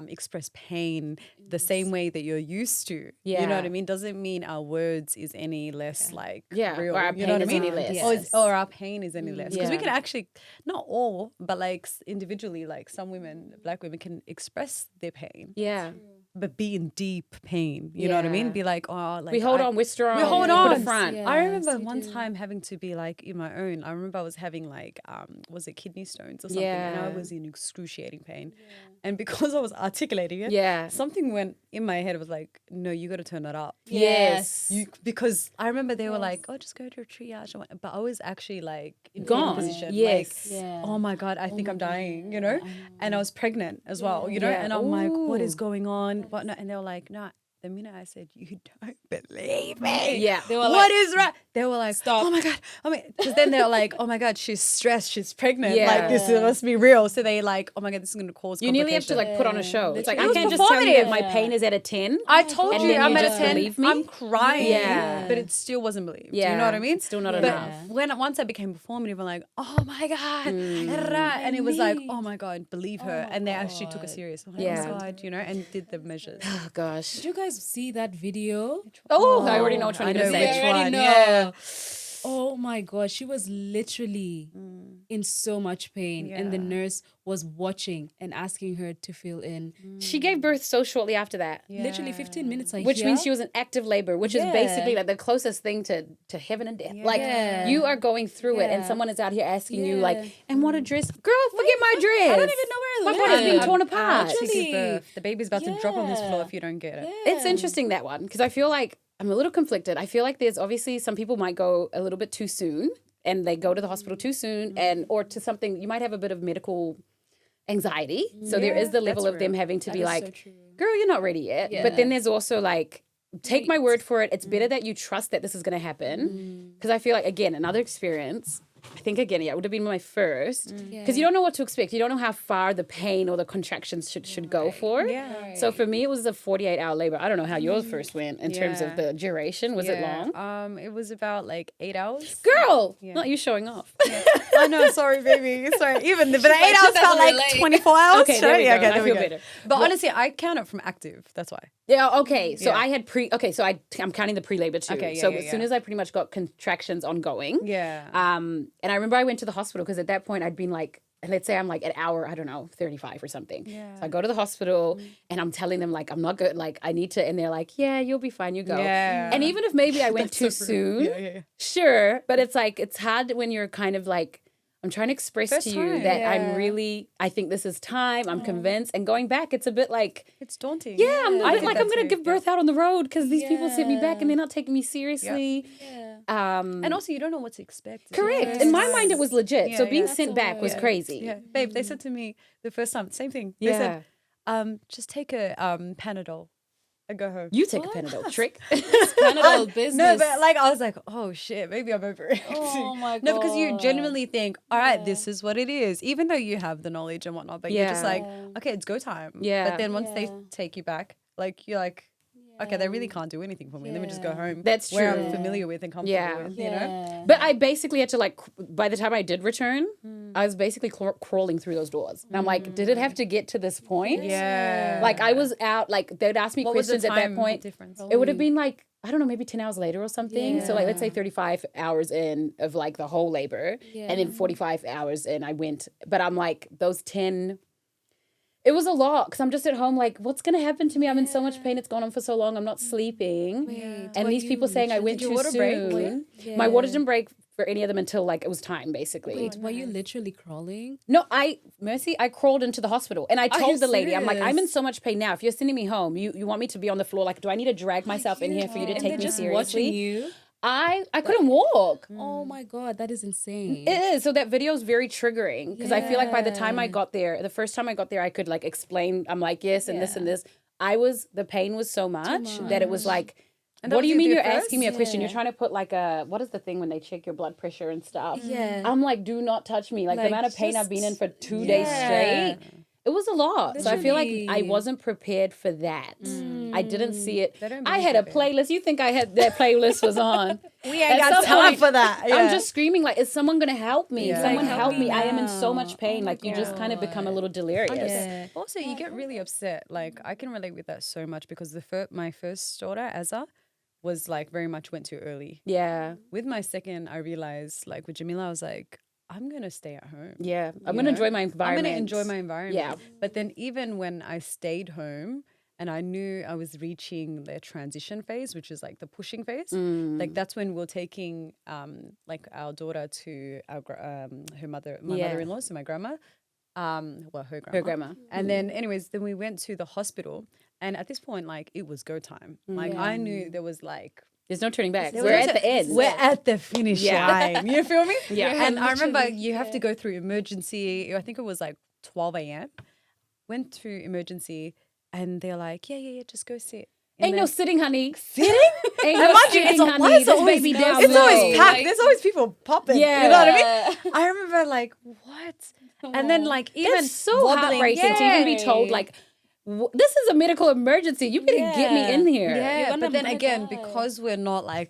express pain the same way that you're used to, you know what I mean, doesn't mean our words is any less like real, or our you know what I pain is mean? any less. Yes. Or our pain is any less. Because we Yeah. can actually, not all, but like individually, like some women, Black women can express their pain. Yeah. But be in deep pain, you know what I mean? Yeah. Be like, oh, like We hold on, we're strong. we hold Put on. a front. Yeah. I remember Yes, we one do. time having to be like in my own. I remember I was having like, was it kidney stones or something? And I Yeah. was in excruciating pain. And because I was articulating it, Yeah. something went in my head. It was like, no, you got to turn that up. Yes. Because I remember they were like, oh, just go to a triage. But I was actually like in Gone. a position. Yes. Like, Yeah. oh my God, I think I'm dying, you know? And I was pregnant as well, you know? Yeah. And I'm like, what is Ooh. going on? Whatnot? And they were like, no. The minute I said, you don't believe me. Yeah. They were What like, is right? They were like, Stop. oh my God. I mean, because then they're like, oh my God, she's stressed. She's pregnant. Yeah. Like, this must be real. So they like, oh my God, this is going to cause You nearly have to complications. like put on a show. It's like, I It was can't just tell you that performative. my pain is at a 10. I told And you then I'm you at a just 10. believe me? I'm crying. Yeah. But it still wasn't believed. Do Yeah. you know what I mean? It's still not But enough. once I became performative, I'm like, oh my God. And it was like, oh my God, believe her. And they actually took it serious. I'm like, Yeah. oh my God, you know, and did the measures. Oh, gosh. did you guys see that video? Oh, I already know which one I you're know going to which say. already one. know. Yeah. Oh my God, she was literally in so much pain, and the Yeah. nurse was watching and asking her to fill in. She gave birth so shortly after that. Literally 15 minutes. Which means she was in active labor, which is basically like the closest thing to heaven and death. Like Yeah. you are going through it, and Yeah. someone is out here asking you, Yeah. like, "And what a dress, girl? Forget my dress. I don't even know where I my live. body's being torn She apart." gives Literally. birth. The baby's about to drop on this floor Yeah. if you don't get it. It's interesting, that one, because I feel like I'm a little conflicted. I feel like there's obviously some people might go a little bit too soon, and they go to the hospital too soon, and or to something, you might have a bit of medical anxiety. So there is the level of them having to be like, girl, you're not ready yet. But then there's also like, take my word for it. It's better that you trust that this is going to happen. Because I feel like, again, another experience, I think, again, it would have been my first. Because you don't know what to expect. You don't know how far the pain or the contractions should go for. Yeah. So for me, it was a 48-hour labor. I don't know how yours first went in terms of the duration. Was it long? It was about like 8 hours. Girl, not you showing off. Oh no, sorry, baby. Sorry. Even but the 8 hours felt like 24 hours. Okay, there we go. Okay, I there we feel go. better. But honestly, I count it from active. That's why. Yeah, okay. So Yeah. I had so I'm counting the pre-labor too. Okay, yeah, so yeah, as soon as I pretty much got contractions ongoing. Yeah. And I remember I went to the hospital because at that point I'd been like, let's say I'm like an hour, I don't know, 35 or something. Yeah. So I go to the hospital and I'm telling them like, I'm not good. Like I need to, and they're like, yeah, you'll be fine. You go. Yeah. And even if maybe I went too soon, sure. But it's like, it's hard when you're kind of like, I'm trying to express First to you time. that Yeah. I'm really, I think this is time. I'm convinced. And going back, it's a bit like, It's daunting. yeah, I'm a I bit think like that I'm going to too, give birth out on the road because these people sent me back Yeah. and they're not taking me seriously. And also, you don't know what to expect. Correct. In my mind, it was legit. Yeah, so being yeah. sent back was crazy. Yeah, babe. They said to me the first time, same thing. They Yeah. said, just take a Panadol and go home. You take a Panadol trick. Panadol business. No, but like I was like, oh shit, maybe I'm overreacting. Oh my No, because you God. genuinely think, all right, this is what it is, even though you have the knowledge and whatnot. But you're just Yeah. like, okay, it's go time. Yeah. But then once they take you back, like you're like, okay, they really can't do anything for me. Let me just go home. That's where true. I'm familiar with and comfortable Yeah. with, you know? But I basically had to like, by the time I did return, I was basically crawling through those doors. And I'm like, did it have to get to this point? Yeah. Like I was out, like they'd ask me What was the questions at that time point. difference? It would have been like, I don't know, maybe 10 hours later or something. So like, let's say 35 hours in of like the whole labor. And then 45 hours in I went. But I'm like, those 10... It was a lot because I'm just at home like, what's going to happen to me? I'm in so much pain. It's gone on for so long. I'm not sleeping. And these people saying I went too soon. My water didn't break for any of them until like it was time, basically. Wait, were you literally crawling? No, Mercie, I crawled into the hospital and I Are told you the lady, I'm like, serious? I'm in so much pain now. If you're sending me home, you want me to be on the floor? Like, do I need to drag myself in here for you to take me Just seriously? watching you. I couldn't walk. Oh my God, that is insane. It is. So that video is very triggering because I feel like by the time I got there, the first time I got there, I could like explain. I'm like, yes, and this and this. The pain was so much that it was like, what do you mean you're asking me a question? You're trying to put like what is the thing when they check your blood pressure and stuff? Yeah. I'm like, do not touch me. Like the amount of pain I've been in for 2 days straight. It was a lot. So I feel like I wasn't prepared for that. I didn't see it. I had a playlist. You think I had that playlist was on. We ain't got time for that. I'm just screaming like, is someone going to help me? Yeah. Someone Like, help me. I am in now. so much pain. Like you just kind of become a little delirious. Yeah. Also, you get really upset. Like, I can relate with that so much because my first daughter, Azza, was like very much went too early. Yeah. With my second, I realized, like with Jamila, I was like, I'm going to stay at home. Yeah. I'm going to enjoy my environment. I'm going to enjoy my environment. Yeah. But then even when I stayed home and I knew I was reaching the transition phase, which is like the pushing phase, like that's when we're taking like our daughter to her mother-in-law, so my grandma. Her grandma. And then anyways, then we went to the hospital. And at this point, like it was go time. Like I knew there was like, there's no turning back. We're at the end. We're at the finish line. You feel me? Yeah. And I remember you have to go through emergency. I think it was like 12 a.m. Went through emergency and they're like, yeah, just go sit. And Ain't no sitting, honey. sitting? Ain't And no mind you, sitting, why honey. is it This always, baby down it's low. always packed. Like- There's always people popping. Yeah. You know what I mean? I remember like, what? And then like even That's so wobbling. heartbreaking to even be told like, this is a medical emergency. You better get me in here. Yeah, gonna but then murder. again, because we're not like,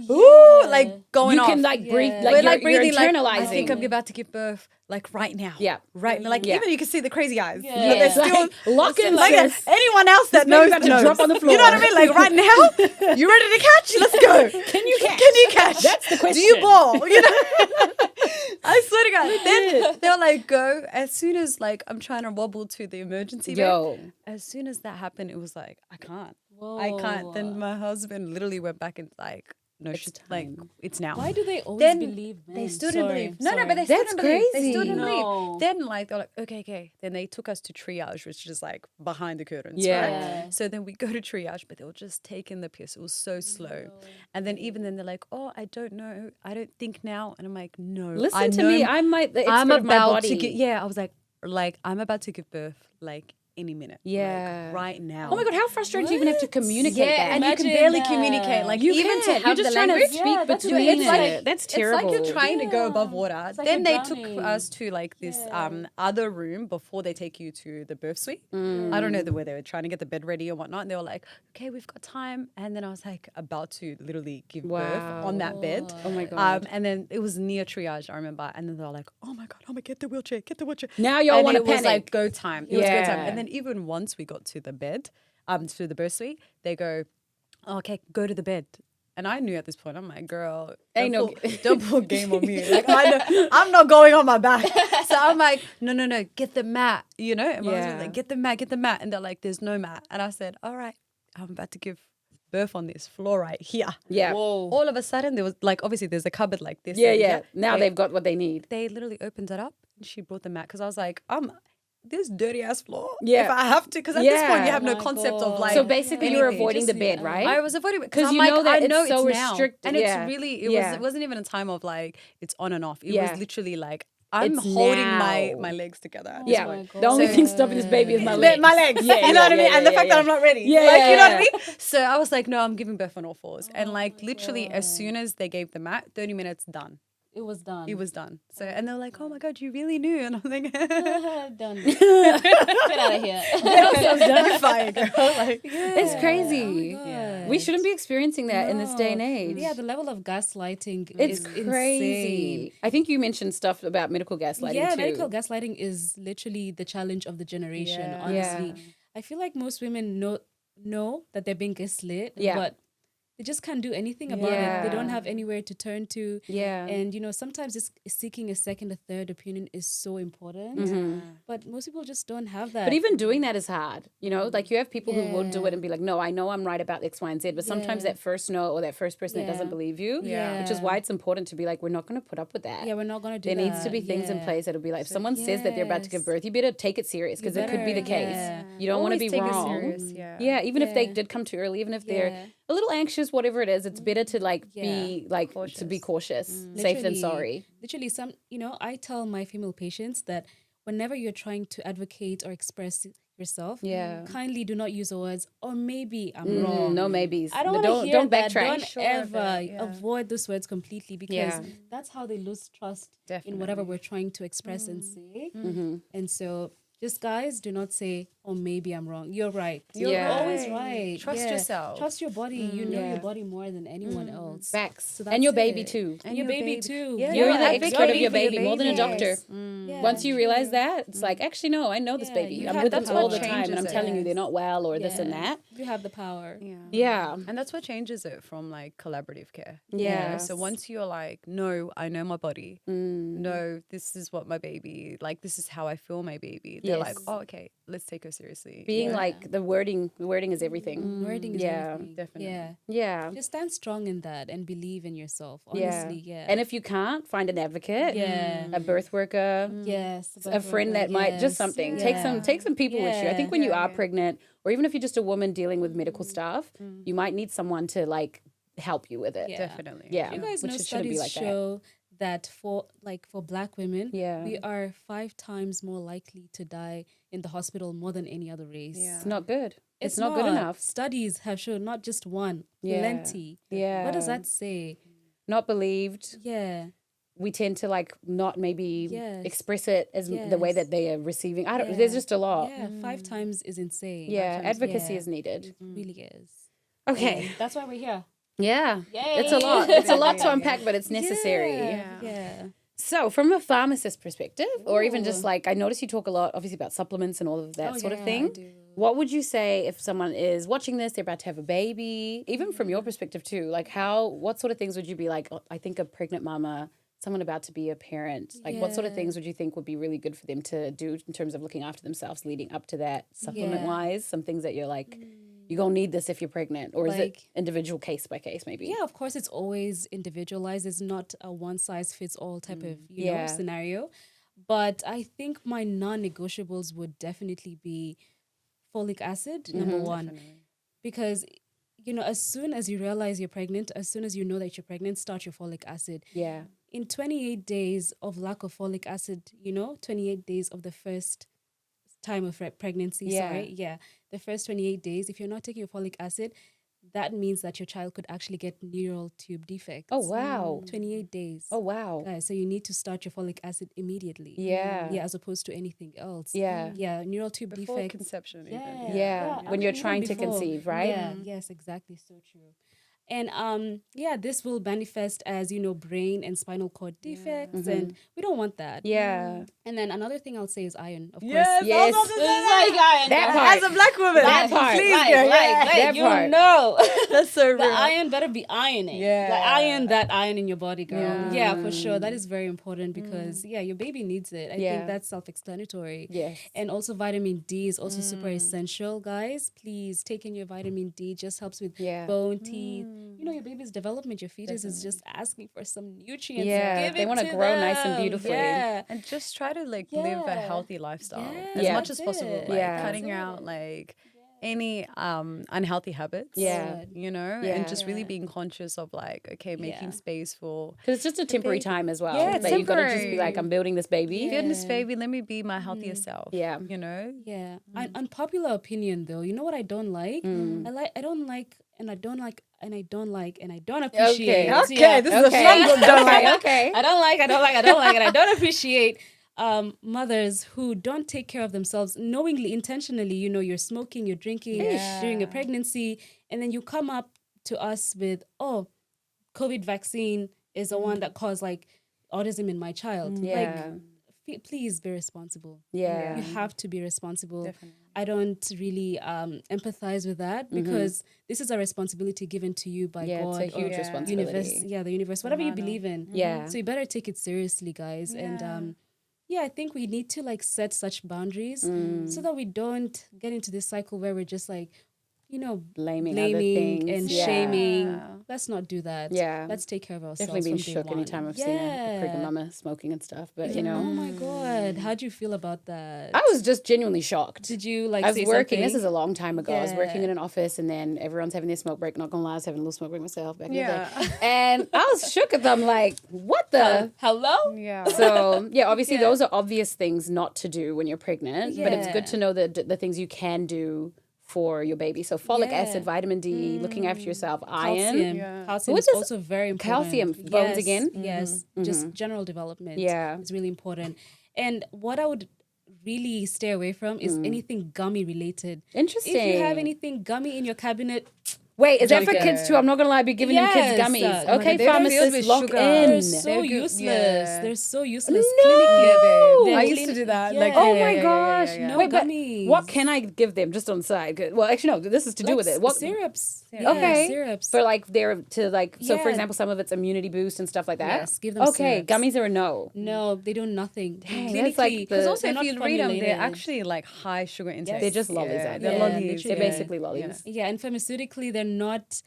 ooh, like going You off. can like breathe, Yeah. like We're you're, like breathing you're like, internalizing. I think I'm about to give birth like right now. Yeah. Right. Like Yeah. even you can see the crazy eyes. Yeah. But they're still Like, lock in, like sis. anyone else that baby knows about to knows. drop on the You know what I floor. mean? Like right now, you ready to catch? Let's go. Can you catch? Can you catch? That's the question. Do you ball? You know? I swear to God. Then they'll like go as soon as like I'm trying to wobble to the emergency bed. Yo. As soon as that happened, it was like I can't. I can't. Then my husband literally went back and like, no, like it's now. Why do they always Then believe men? They still didn't Sorry, believe. No, sorry. but they still That's didn't believe. They crazy. still didn't No. believe. Then like they're like, okay. Then they took us to triage, which is like behind the curtains. Yeah. Right? So then we go to triage, but they were just taking the piss. It was so slow. And then even then they're like, oh, I don't know. I don't think now. And I'm like, no. Listen I to know me. I'm the expert I'm of my about body. to get. Yeah, I was like I'm about to give birth like any minute. Yeah. Like, right now. Oh my God, how frustrating to even have to communicate Yeah, that. and you can Imagine barely that. communicate. Like You even can't. to You're have just the trying language. to speak that's between it's like it. That's terrible. It's like you're trying to go above water. like Then you're they took drowning. us to like this other room before they take you to the birth suite. I don't know where they were trying to get the bed ready or whatnot. And they were like, okay, we've got time. And then I was like about to literally give birth on that bed. Oh my God. And then it was near triage, I remember. And then they were like, oh my God, get the wheelchair. Now y'all And want to it was panic. like go time. It was go time. Yeah. And then even once we got to the bed, to the birth suite, they go, oh, okay, go to the bed. And I knew at this point, I'm like, girl, don't pull game on me. Like I'm not going on my back. So I'm like, no, get the mat, you know? And my husband's like, get the mat. And they're like, there's no mat. And I said, all right, I'm about to give birth on this floor right here. Yeah. Whoa. All of a sudden, there was like, obviously there's a cupboard like this. Yeah, and yeah. Now they- they've got what they need. They literally opened it up and she brought the mat because I was like, this dirty ass floor. Yeah. If I have to, because at this point you have no my concept of God. like. So basically, you were anything. avoiding the Just, bed, right? I was avoiding it 'Cause I'm you like, know that I know it's so now. restricted. And Yeah. it's really Yeah. it wasn't even a time of like it's on and off. It Yeah. was literally like I'm It's holding now. my legs together. At this Yeah. point. The only So- thing stopping this baby is my legs. My legs. Yeah, You know what I yeah, mean? yeah, And the yeah, fact that yeah. I'm not ready. Yeah, Like, yeah, you know what I yeah. mean? So I was like, no, I'm giving birth on all fours. And like literally as soon as they gave the mat, 30 minutes done. it was done. It was done. So, and they're like, oh my God, you really knew. And I'm like, done. Get out of here. you're fine, girl. Like, It's crazy. Oh my God. We shouldn't be experiencing that in this day and age. Yeah, the level of gaslighting It's is crazy. insane. I think you mentioned stuff about medical gaslighting Yeah, too. medical gaslighting is literally the challenge of the generation, Yeah. honestly. Yeah. I feel like most women know that they're being gaslit, Yeah. but they just can't do anything about it. They don't Yeah. have anywhere to turn to. Yeah. And, sometimes just seeking a second, a third opinion is so important. Mm-hmm. But most people just don't have that. But even doing that is hard. Like you have people who will do Yeah. it and be like, no, I know I'm right about X, Y, and Z. But sometimes Yeah. that first no or that first person that doesn't Yeah. believe you, Yeah. which is why it's important to be like, we're not going to put up with that. Yeah, we're not going to do There that. needs to be things in Yeah. place that'll be like, if someone says that they're about to give Yes. birth, you better take it serious because it could be the better, case. yeah. You don't want to Always be take it wrong. serious, yeah. Yeah, even if they Yeah. did come too early, even if Yeah. they're a little anxious, whatever it is, it's better to be Cautious. to be cautious, safe than Literally. sorry. Literally, I tell my female patients that whenever you're trying to advocate or express yourself, Yeah. kindly do not use the words, or maybe I'm wrong. No maybes. I don't No, want to hear don't that. backtrack. Don't Sure of ever it, yeah. avoid those words completely because Yeah. that's how they lose trust in Definitely. whatever we're trying to express and say. Mm-hmm. And so, just guys, do not say, "Oh, maybe I'm wrong." You're right. You're You're Yeah. always right. right. Trust Yeah. yourself. Trust your body. You know Yeah. your body more than anyone else. Facts. So And your that's baby it. too. And your baby too. Yeah, You're yeah, the advocate expert of your for your baby, more than a baby. doctor. Yes. Yeah, Once you realize true. that, it's like, actually, no, I know this Yeah, baby. you I'm have with the them all the power. time, and I'm Changes telling you it. they're not well or this and Yeah. that. You have the power. Yeah. Yeah. And that's what changes it from like collaborative care. Yeah. So once you're like, no, I know my body. No, this is what my baby, like, this is how I feel my baby. They're like, Yes. oh, okay, let's take her seriously. Being Yeah. like the wording is everything. Wording is Yeah, everything. definitely. Yeah. Yeah. Just stand strong in that and believe in yourself. Yeah. Honestly, yeah. And if you can't, find an advocate, Yeah. a birth worker, yes, a friend that might just something. Take some people with you. I think when you are pregnant, or even if you're just a woman dealing with medical stuff, you might need someone to like help you with it. Yeah. Definitely. Yeah. You guys which know it shouldn't be studies like that. show that for Black women, Yeah. we are 5 times more likely to die in the hospital more than any other race. Yeah. It's not good. It's not good enough. Studies have shown not just one, Yeah. plenty. Yeah. What does that say? Not believed. Yeah. We tend to like not maybe Yes. express it as the way Yes. that they are receiving. I don't. Yeah. There's just a lot. Yeah, 5 times is insane. Yeah, 5 times, advocacy yeah. is needed. It really is. Okay. And that's why we're here. Yeah. Yay. It's a lot. It's a lot to unpack, but it's necessary. Yeah. So, from a pharmacist perspective, or even just like, I notice you talk a lot, obviously, about supplements and all of that sort of thing. What would you say if someone is watching this, they're about to have a baby, even from your perspective too? Like, what sort of things would you be like, oh, I think a pregnant mama, someone about to be a parent, like what sort of things would you think would be really good for them to do in terms of looking after themselves leading up to that, supplement-wise? Some things that you're like, you're going to need this if you're pregnant, or is it Like- individual case by case maybe? Yeah, of course, it's always individualized. It's not a one-size-fits-all type of Yeah. scenario. But I think my non-negotiables would definitely be folic acid, number one. Because, as soon as you realize you're pregnant, as soon as you know that you're pregnant, start your folic acid. Yeah. In 28 days of lack of folic acid, 28 days of the first time of pregnancy, the first 28 days, if you're not taking your folic acid, that means that your child could actually get neural tube defects. Oh, wow. 28 days. Oh, wow. Guys, so you need to start your folic acid immediately. Yeah. Yeah, as opposed to anything else. Yeah. Yeah, neural tube Before defects. conception. Yeah. Even. Yeah. When you're even trying to before. conceive, right? Yeah, yes, exactly. So true. And this will manifest as, brain and spinal cord defects, and we don't want that. Yeah. And then another thing I'll say is iron, of Yes, course. Yes. That part. As a black woman. That part. Please, Like, girl, That you part. know. That's so The real. iron better be ironing. Yeah. Like, iron that iron in your body, girl. Yeah. Yeah, for sure. That is very important because, your baby needs it. I Yeah. think that's self-explanatory. Yes. And also vitamin D is also super essential, guys. Please take in your vitamin D. Just helps with Yeah. bone, teeth. Your baby's development, your fetus is just asking for some nutrients. Yeah, Give they it wanna to grow nice and them. beautifully. Yeah. And just try to live a Yeah. healthy lifestyle Yeah, as Yeah. much as that's possible. it. Like Yeah. cutting out like any unhealthy habits. Yeah. You know, Yeah. and just really being conscious of like, okay, making space for Because it's just a temporary time as well. Yeah, it's that you've got to just be temporary. like, I'm building this baby. goodness, baby, let me be my healthier self. Yeah. You know? Yeah. Unpopular opinion though. You know what I don't like? Mm. I don't like and I don't like and I don't like and I don't appreciate. Okay. Okay, this is a fun one. Don't like. Okay. I don't like and I don't appreciate mothers who don't take care of themselves knowingly, intentionally. You know, you're smoking, you're drinking during a pregnancy, and then you come up to us with, oh, COVID vaccine is the one that caused like autism in my child. Yeah. Like, please be responsible. Yeah. You have to be responsible. Definitely. I don't really empathize with that because this is a responsibility given to you by Yeah, God it's a huge or responsibility. the universe, whatever you believe in. Yeah. So you better take it seriously, guys. And I think we need to like set such boundaries so that we don't get into this cycle where we're just like, you know, Blaming other things. and Yeah. shaming. Let's not do that. Yeah. Let's take care of ourselves. Definitely been from day shook one. anytime I've seen a pregnant mama smoking and stuff. But, you know, Oh my God. How'd you feel about that? I was just genuinely shocked. Did you like I was say working, something? this is a long time ago. I was working Yeah. in an office and then everyone's having their smoke break. Not gonna lie, I was having a little smoke break myself back in the day. Yeah. And I was shook at them like, what the? Hello? Yeah. So, yeah, obviously those are obvious things not to do when you're pregnant. But it's Yeah. good to know the things you can do for your baby. So folic Yeah. acid, vitamin D, looking after yourself, iron. Calcium. Yeah. Calcium What is does also very important. calcium, bones again? Yes. Just general development. Yeah. Is really important. And what I would really stay away from is anything gummy related. Interesting. If you have anything gummy in your cabinet, Wait, is that for Joke. kids too? I'm not gonna lie, I'd be giving them kids Yes. gummies. Oh my Okay, God, they're filled pharmacists, with lock sugar. in. they're so They're good. useless. Yeah. They're so useless. No. Clinically. They're I used to do that. Like, Yeah. Oh yeah, my yeah, gosh. yeah, yeah, yeah. No Wait, but gummies. what can I give them just on the side? Good. Well, actually, no, this is to do with it. What syrups? Okay. Syrups. For like their to like so for Yeah. example some of it's immunity boost and stuff like that. Yes, give them Okay, syrups. gummies are a no. No, they do nothing. Dang, Clinically, that's like the- Because also, they're if not you read them, they're formulated. actually like high sugar intake. They're just lollies, Yeah, aren't they're they? lollies. They're literally. basically lollies. Yeah, and pharmaceutically, they're not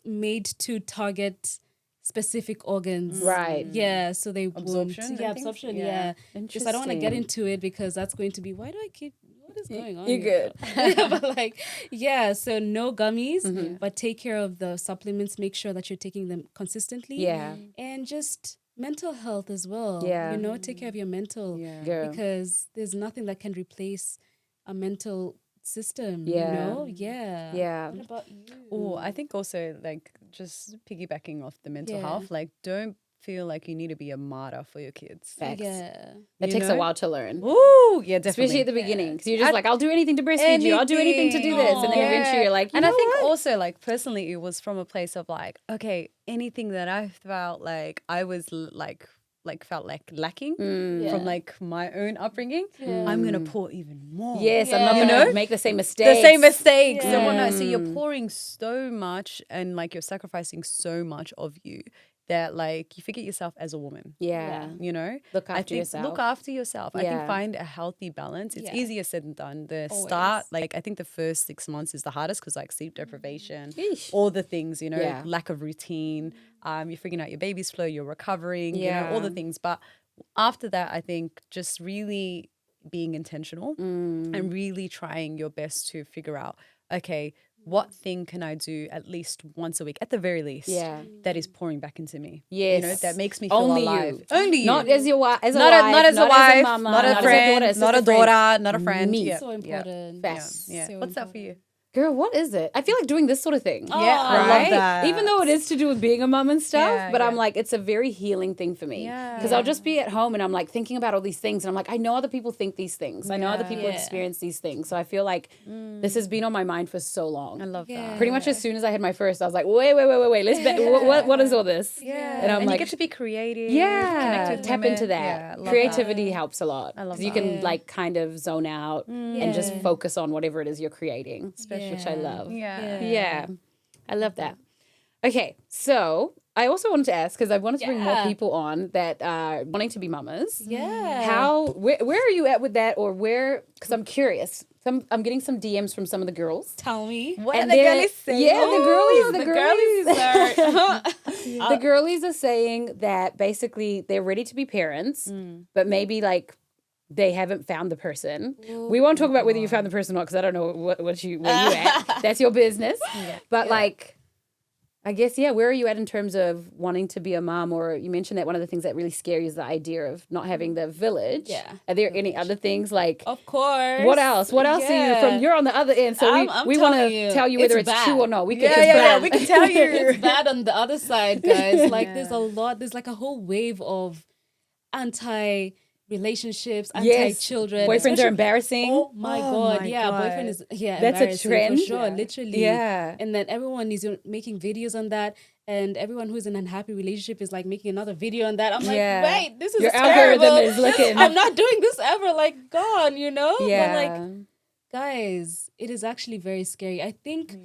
made to target specific organs. Right. Yeah, so they Absorption, won't. I Yeah, think? absorption. Yeah. Yeah. Just I don't want to get Interesting. into it because that's going to be why do I keep what is going on? You're here? good. But like, yeah, so no gummies, Mm-hmm. but take care of the supplements. Make sure that you're taking them consistently. Yeah. And just mental health as well. Yeah. You know, take care of your mental. Yeah. Girl. Because there's nothing that can replace a mental system. Yeah. You know? Yeah. Yeah. What about you? Oh, I think also like just piggybacking off the mental Yeah. health, like don't feel like you need to be a martyr for your kids. Facts. Yeah. It You takes a know? while to learn. Ooh, yeah, definitely. Especially at the beginning. Because you're just At like, I'll do anything to breastfeed you. I'll do anything to do this. And then Yeah. eventually you're like, you and know I think what? also like personally, it was from a place of like, okay, anything that I felt like I was felt like lacking Mm. from like my own upbringing, I'm gonna pour even more. Yes, I'm not Yeah. going You to know? make the same mistakes. The same mistakes and whatnot. So Mm. you're pouring so much and like you're sacrificing so much of you that like you forget yourself as a woman. Yeah. You know, Look I after think yourself. look after yourself. I Yeah. think find a healthy balance. It's Yeah. easier said than done. The Always. start, like I think the first 6 months is the hardest because like sleep deprivation, Yeesh. all the things, you know, Yeah. lack of routine. You're figuring out your baby's flow, you're recovering, you Yeah. know, all the things. But after that, I think just really being intentional Mm. and really trying your best to figure out, okay, what thing can I do at least once a week, at the very least, Yeah. that is pouring back into me? Yes. You know, that makes me feel Only alive. you. Only you. Not as your wife, as a not wife, not as a wife, mama, not a friend, as a not a sister friend. daughter, not a friend. Me. Yeah. So Yeah. important. Facts. Yeah. So What's that for you? Girl, what is it? I feel like doing this sort of thing. Yeah, I love Right? that. Even though it is to do with being a mom and stuff, Yeah, but I'm yeah. like, it's a very healing thing for me. Yeah. Because I'll just be at home and I'm like thinking about all these things and I'm like, I know other people think these things. I know other people Yeah. experience these things. So I feel like this has been on my mind for so long. I love Yeah. that. Pretty much as soon as I had my first, I was like, wait. Let's what is all this? Yeah. And I'm you like, get to be creative. yeah, connect with tap women. into that. Yeah, I love Creativity helps a lot. I love Because you can that. like kind of zone out and just Yeah. focus on whatever it is you're creating, which I Yeah. love. Yeah. Yeah. I love that. Okay, so I also wanted to ask because I wanted to bring more Yeah. people on that are wanting to be mamas. Yeah. Where are you at with that, or where? Because I'm curious. I'm getting some DMs from some of the girls. Tell me. What And are the they're- girlies saying? Yeah, the girlies. The girlies. are. The girlies are saying that basically they're ready to be parents, but maybe like they haven't found the person. We won't talk about whether you found the person or not because I don't know where you at. That's your business. But like, I guess, where are you at in terms of wanting to be a mom? Or you mentioned that one of the things that really scare you is the idea of not having the village. Yeah. Are there any other things like, Of course. what else? What else are you from? You're on the other end. So I'm we want telling to you, tell you whether it's bad. true or not. We We can tell you. It's bad on the other side, guys. Like there's a lot. There's like a whole wave of anti-relationships, anti-children. Boyfriends especially- are embarrassing. Oh my god! my Yeah, God. boyfriend is That's a embarrassing trend. for sure. Literally. Yeah. And then everyone is making videos on that. And everyone who's in an unhappy relationship is like making another video on that. I'm like, wait, this is Your terrible. algorithm is looking. I'm not doing this ever. Like, gone, you know? Yeah. But like, guys, it is actually very scary. I think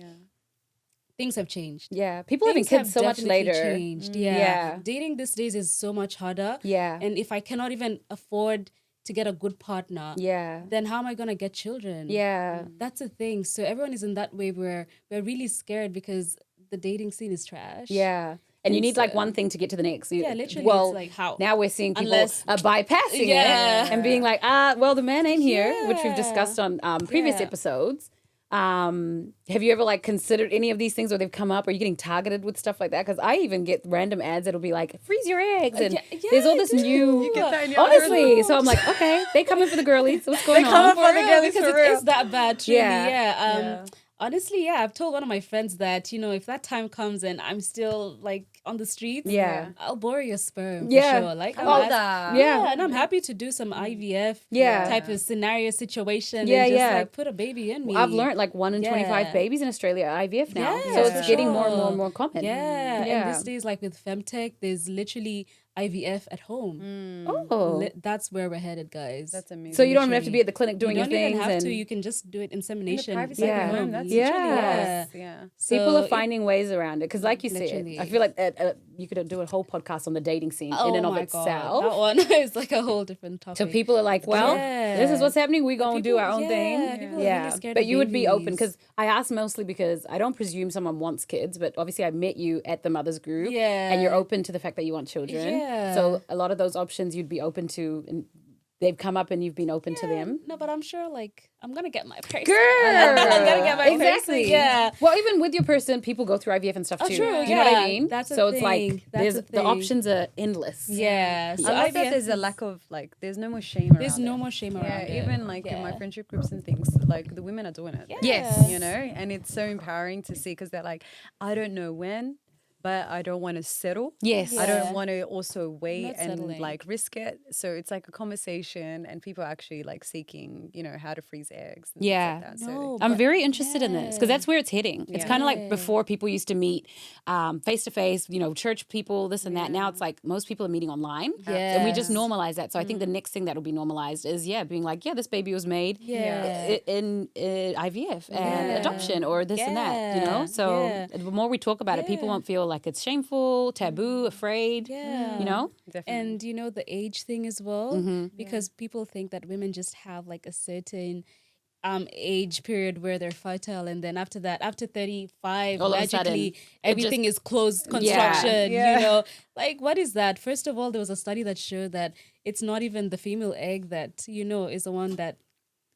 things have changed. Yeah. People having Things kids have so much definitely later. changed. Yeah. Dating these days is so much harder. Yeah. And if I cannot even afford to get a good partner, Yeah. then how am I gonna get children? Yeah. That's the thing. So everyone is in that way where we're really scared because the dating scene is trash. Yeah. And you need like so- one thing to get to the next. Yeah, literally, Well, it's like how? now we're seeing people Unless- bypassing Yeah. it and being like, well, the man ain't here, which we've Yeah. discussed on previous Yeah. episodes. Have you ever like considered any of these things, or they've come up? Are you getting targeted with stuff like that? Because I even get random ads that'll be like, freeze your eggs, and there's all this new. You get that in your Honestly, algorithm? so I'm like, okay, they coming for the girlies. What's going come on? up for the girlies because for it real. is that bad. Truly, Yeah. yeah. Honestly, I've told one of my friends that, if that time comes and I'm still like on the streets, Yeah. I'll borrow your sperm for Yeah. sure. Like, I I'm love happy- that. Yeah. and I'm happy to do some IVF Yeah. type of scenario situation Yeah, and just yeah. like put a baby in me. I've learned like 1 in 25 Yeah. babies in Australia are IVF now, Yeah, so it's for getting more and more sure. and more common. Yeah. Yeah. And these days, like with femtech, there's literally IVF at home. Oh, That's where we're headed, guys. That's amazing. so you don't even have to be at the clinic doing you your don't even things, have and to. You can just do it insemination. privacy Yeah. of your home. That's Yeah. literally yeah. people So are finding ways around it. Because, like you said, Literally. I feel like you could do a whole podcast on the dating scene in and of my itself. God. That one is like a whole different topic. So people are like, well, Yeah. this is what's happening. We're going to do people- our own yeah, thing. people are really scared But of you would be open, babies. because I asked mostly because I don't presume someone wants kids, but obviously I met you at the mothers group, Yeah. and you're open to the fact that you want children. Yeah. So a lot of those options you'd be open to, and they've come up and you've been open to them. No, but I'm sure like I'm gonna get my person. Girl, I'm gonna get my exactly. person. Yeah. Well, even with your person, people go through IVF and stuff too. true, Do you know what I yeah. mean? That's a so it's thing. like That's there's a the thing. options are endless. Yeah. So I like that IVF there's a is- lack of like, there's no more shame around There's no it. more shame around Yeah, it. even like in my Yeah. friendship groups and things, like the women are doing it. Yes. You know, and it's so empowering to see because they're like, I don't know when, but I don't want to settle. Yes. I Yeah. don't want to also wait Not and settling. like risk it. So it's like a conversation, and people are actually like seeking, how to freeze eggs. And Yeah. things like that. So No, I'm but- very interested in this because yeah. that's where it's heading. It's Yeah. kind of like before people used to meet face to face, church people, this and that. Now it's like most people are meeting online. And we just Yes. normalize that. So I think the next thing that will be normalized is, being like, this baby was made Yeah. in IVF and Yeah. adoption or this and that, Yeah. So Yeah. the more we talk about it, people won't feel like it's shameful, taboo, afraid, Yeah. definitely. And the age thing as well, Mm-hmm. because people think that women just have like a certain age period where they're fertile, and then after that, after 35, All of a sudden, magically it everything is closed Yeah. construction. Yeah. Like what is that? First of all, there was a study that showed that it's not even the female egg that is the one that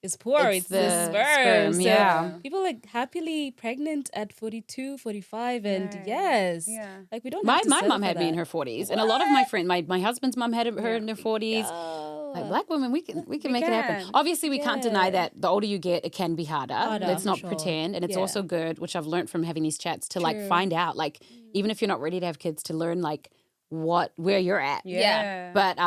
is poor. It's the sperm. So yeah. people like happily pregnant at 42, 45, and yes, Yeah. like we don't. My have to mom settle had for me in that. her 40s, and a lot of my friends, my husband's mom had her in their 40s. Like black women, we can make it happen. can. Obviously, we can't deny that the older you get, it can be harder. Let's for not sure. pretend, and it's Yeah. also good, which I've learned from having these chats, to like find out, like even if you're not ready to have kids, to learn like where you're at. Yeah. But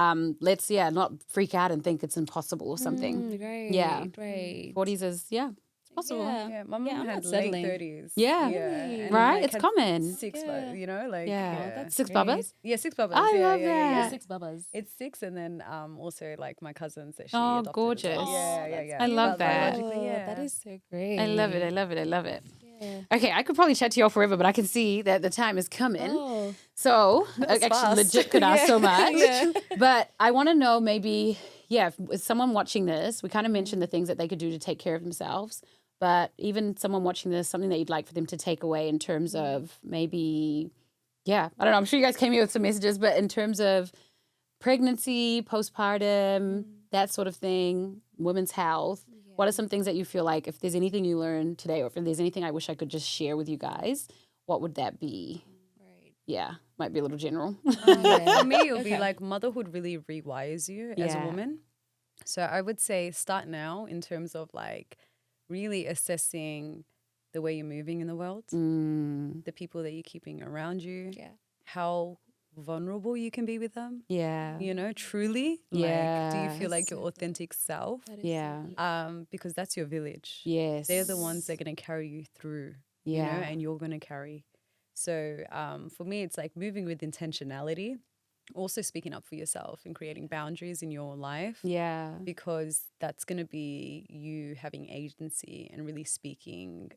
let's not freak out and think it's impossible or something. Right. Yeah. Right. 40s is it's possible. Yeah. Yeah, my mom I'm had not late settling. 30s. Yeah. and, Right? like, It's had common. Six, Yeah. like Yeah. that's 6 great. bubbas. Yeah, 6 bubbas. I yeah, love yeah, that. Yeah. 6 bubbas. It's 6, and then also like my cousins that she Oh, adopted as gorgeous. well. Yeah, that's yeah. I love But that. biologically, yeah. That is so great. I love it. I love it. I love it. Yeah. Okay, I could probably chat to y'all forever, but I can see that the time is coming. Oh. So, I was actually fast. legit could ask so much. Yeah. But I want to know maybe, if someone watching this, we kind of mentioned the things that they could do to take care of themselves. But even someone watching this, something that you'd like for them to take away in terms of maybe, I don't know. I'm sure you guys came here with some messages, but in terms of pregnancy, postpartum, that sort of thing, women's health. What are some things that you feel like if there's anything you learned today or if there's anything I wish I could just share with you guys, what would that be? Right. Yeah, might be a little general. For me, it would be like motherhood really rewires you as a Yeah. woman. So I would say start now in terms of like really assessing the way you're moving in the world, the people that you're keeping around you, how vulnerable you can be with them. Yeah. You know, truly. Like, do you feel like your authentic self? Yeah. Because that's your village. Yes. They're the ones that are going to carry you through, you know, and you're going to carry. So for me, it's like moving with intentionality, also speaking up for yourself and creating boundaries in your life. Yeah. Because that's going to be you having agency and really speaking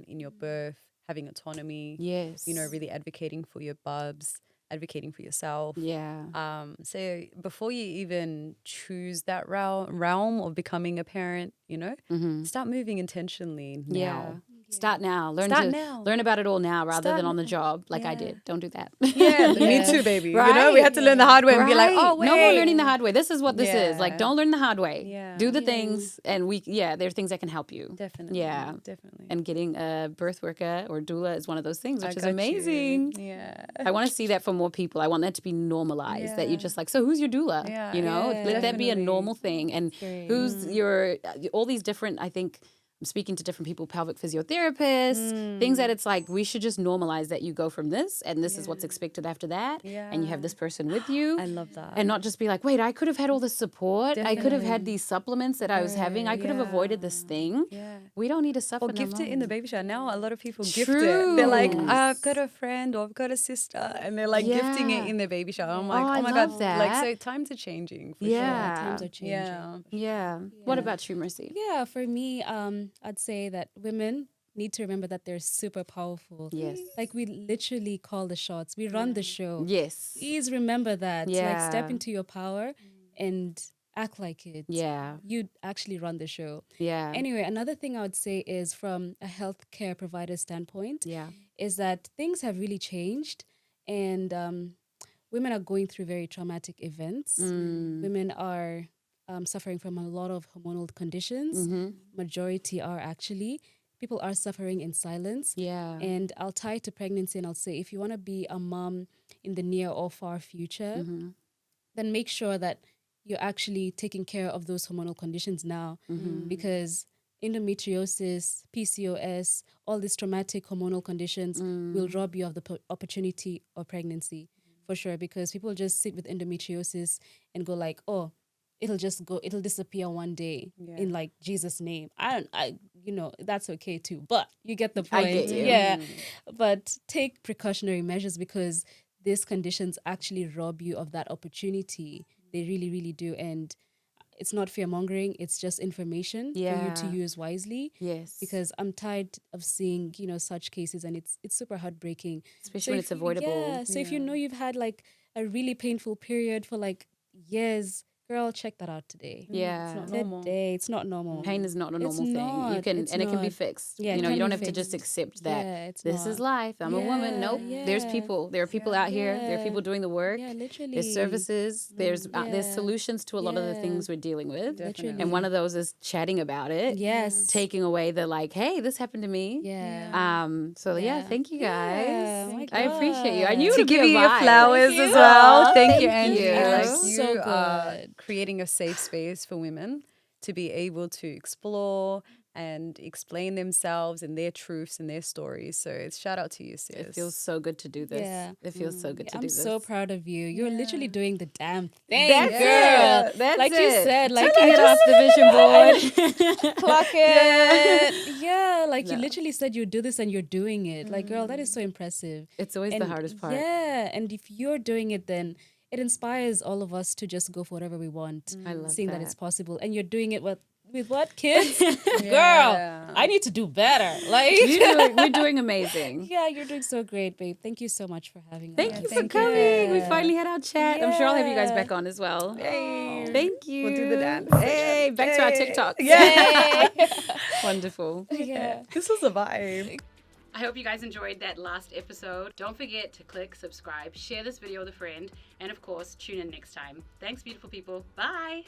in your birth, having autonomy. Yes. You know, really advocating for your bubs, advocating for yourself. Yeah. So before you even choose that realm of becoming a parent, you know, start moving intentionally now. Yeah. Start now. Learn Start now. Learn about it all now rather Start than on the now. job like I Yeah. did. Don't do that. Yeah, me too, baby. Right? You know, we had to learn the hard way and be like, oh, wait. No more learning the hard way. This is what this is. Like, Yeah. don't learn the hard way. Yeah. Do the things and there are things that can help you. Definitely. Yeah. Definitely. And getting a birth worker or doula is one of those things, I which is got you. amazing. Yeah. I want to see that for more people. I want that to be normalized. That you're just like, so who's your doula? Yeah. You know, Yeah, let that be a definitely. normal thing. And who's your all these different. I think I'm speaking to different people, pelvic physiotherapists, things that it's like we should just normalize that you go from this and this is what's expected after that, and you have this person with you. I love that. And not just be like, wait, I could have had all this support. I could have had these supplements that I was having. I could have avoided this thing. Yeah. We don't need to suffer. Or gift it in the baby shower. Now a lot of people gift True. it. They're like, I've got a friend or I've got a sister, and they're like gifting it in their baby shower. I'm like, Oh, I oh my love god, that. like so times are changing for Yeah. sure. Times are changing. Yeah. Yeah. What about you, Mercie? Yeah, for me, I'd say that women need to remember that they're super powerful. Yes. Like we literally call the shots. We run the show. Yes. Please remember that. Like Yeah. step into your power and act like it. Yeah. You actually run the show. Yeah. Anyway, another thing I would say is from a healthcare provider standpoint Yeah. is that things have really changed and women are going through very traumatic events. Women are suffering from a lot of hormonal conditions. Majority are actually. People are suffering in silence. Yeah. And I'll tie it to pregnancy and I'll say if you want to be a mom in the near or far future, then make sure that you're actually taking care of those hormonal conditions now because endometriosis, PCOS, all these traumatic hormonal conditions will rob you of the opportunity of pregnancy for sure because people just sit with endometriosis and go like, oh, it'll disappear one day in like Jesus' name. That's okay too, but you get the point. I get you. Yeah. But take precautionary measures because these conditions actually rob you of that opportunity. They really, really do. And it's not fear mongering, it's just information for you to use wisely. Yes. Because I'm tired of seeing, such cases and it's super heartbreaking. Especially when it's avoidable. Yeah. So if you know you've had like a really painful period for like years, girl, check that out today. Yeah. It's not normal. Today, it's not normal. Pain is not a normal thing. not. You can It's and it can be not. fixed. Yeah, it you can don't be have to just fixed. accept that Yeah, it's this is not. life. I'm a woman. Nope. There's Yeah. people. There are people out here. There are people doing the work. Yeah, literally. There's services. There's solutions to a lot of the Yeah. things we're dealing with. Literally. And one of those is chatting about it. Yes. Taking away the like, hey, this happened to me. Yeah. So thank you guys. Yeah, oh my I appreciate you. I knew it To would be give a you your vibe. flowers Thank as you. well. Thank you, Thank Angie. you. Like So you are good. creating a safe space for women to be able to explore and explain themselves and their truths and their stories. So it's shout out to you, sis. It feels so good to do this. Yeah. It feels so good to I'm do this. so proud of you. You're literally doing the damn thing, That's girl. it. That's like it. you said, like Taking I it just off the vision board. clock it. Yeah, like you literally said you do this and you're doing it. Like, girl, that is so impressive. It's always the hardest part. Yeah, and if you're doing it, then it inspires all of us to just go for whatever we want. I love seeing that that. it's possible, and you're doing it with what kids? Girl, I need to do better. Like, We're doing amazing. yeah, you're doing so great, babe. Thank you so much for having us. Thank you for thank you. coming. We finally had our chat. I'm sure I'll have you guys Yeah. back on as well. Thank you. We'll do the dance. Hey, back to our TikTok. Yay! Wonderful. Yeah. This was a vibe. I hope you guys enjoyed that last episode. Don't forget to click subscribe, share this video with a friend, and of course, tune in next time. Thanks, beautiful people. Bye.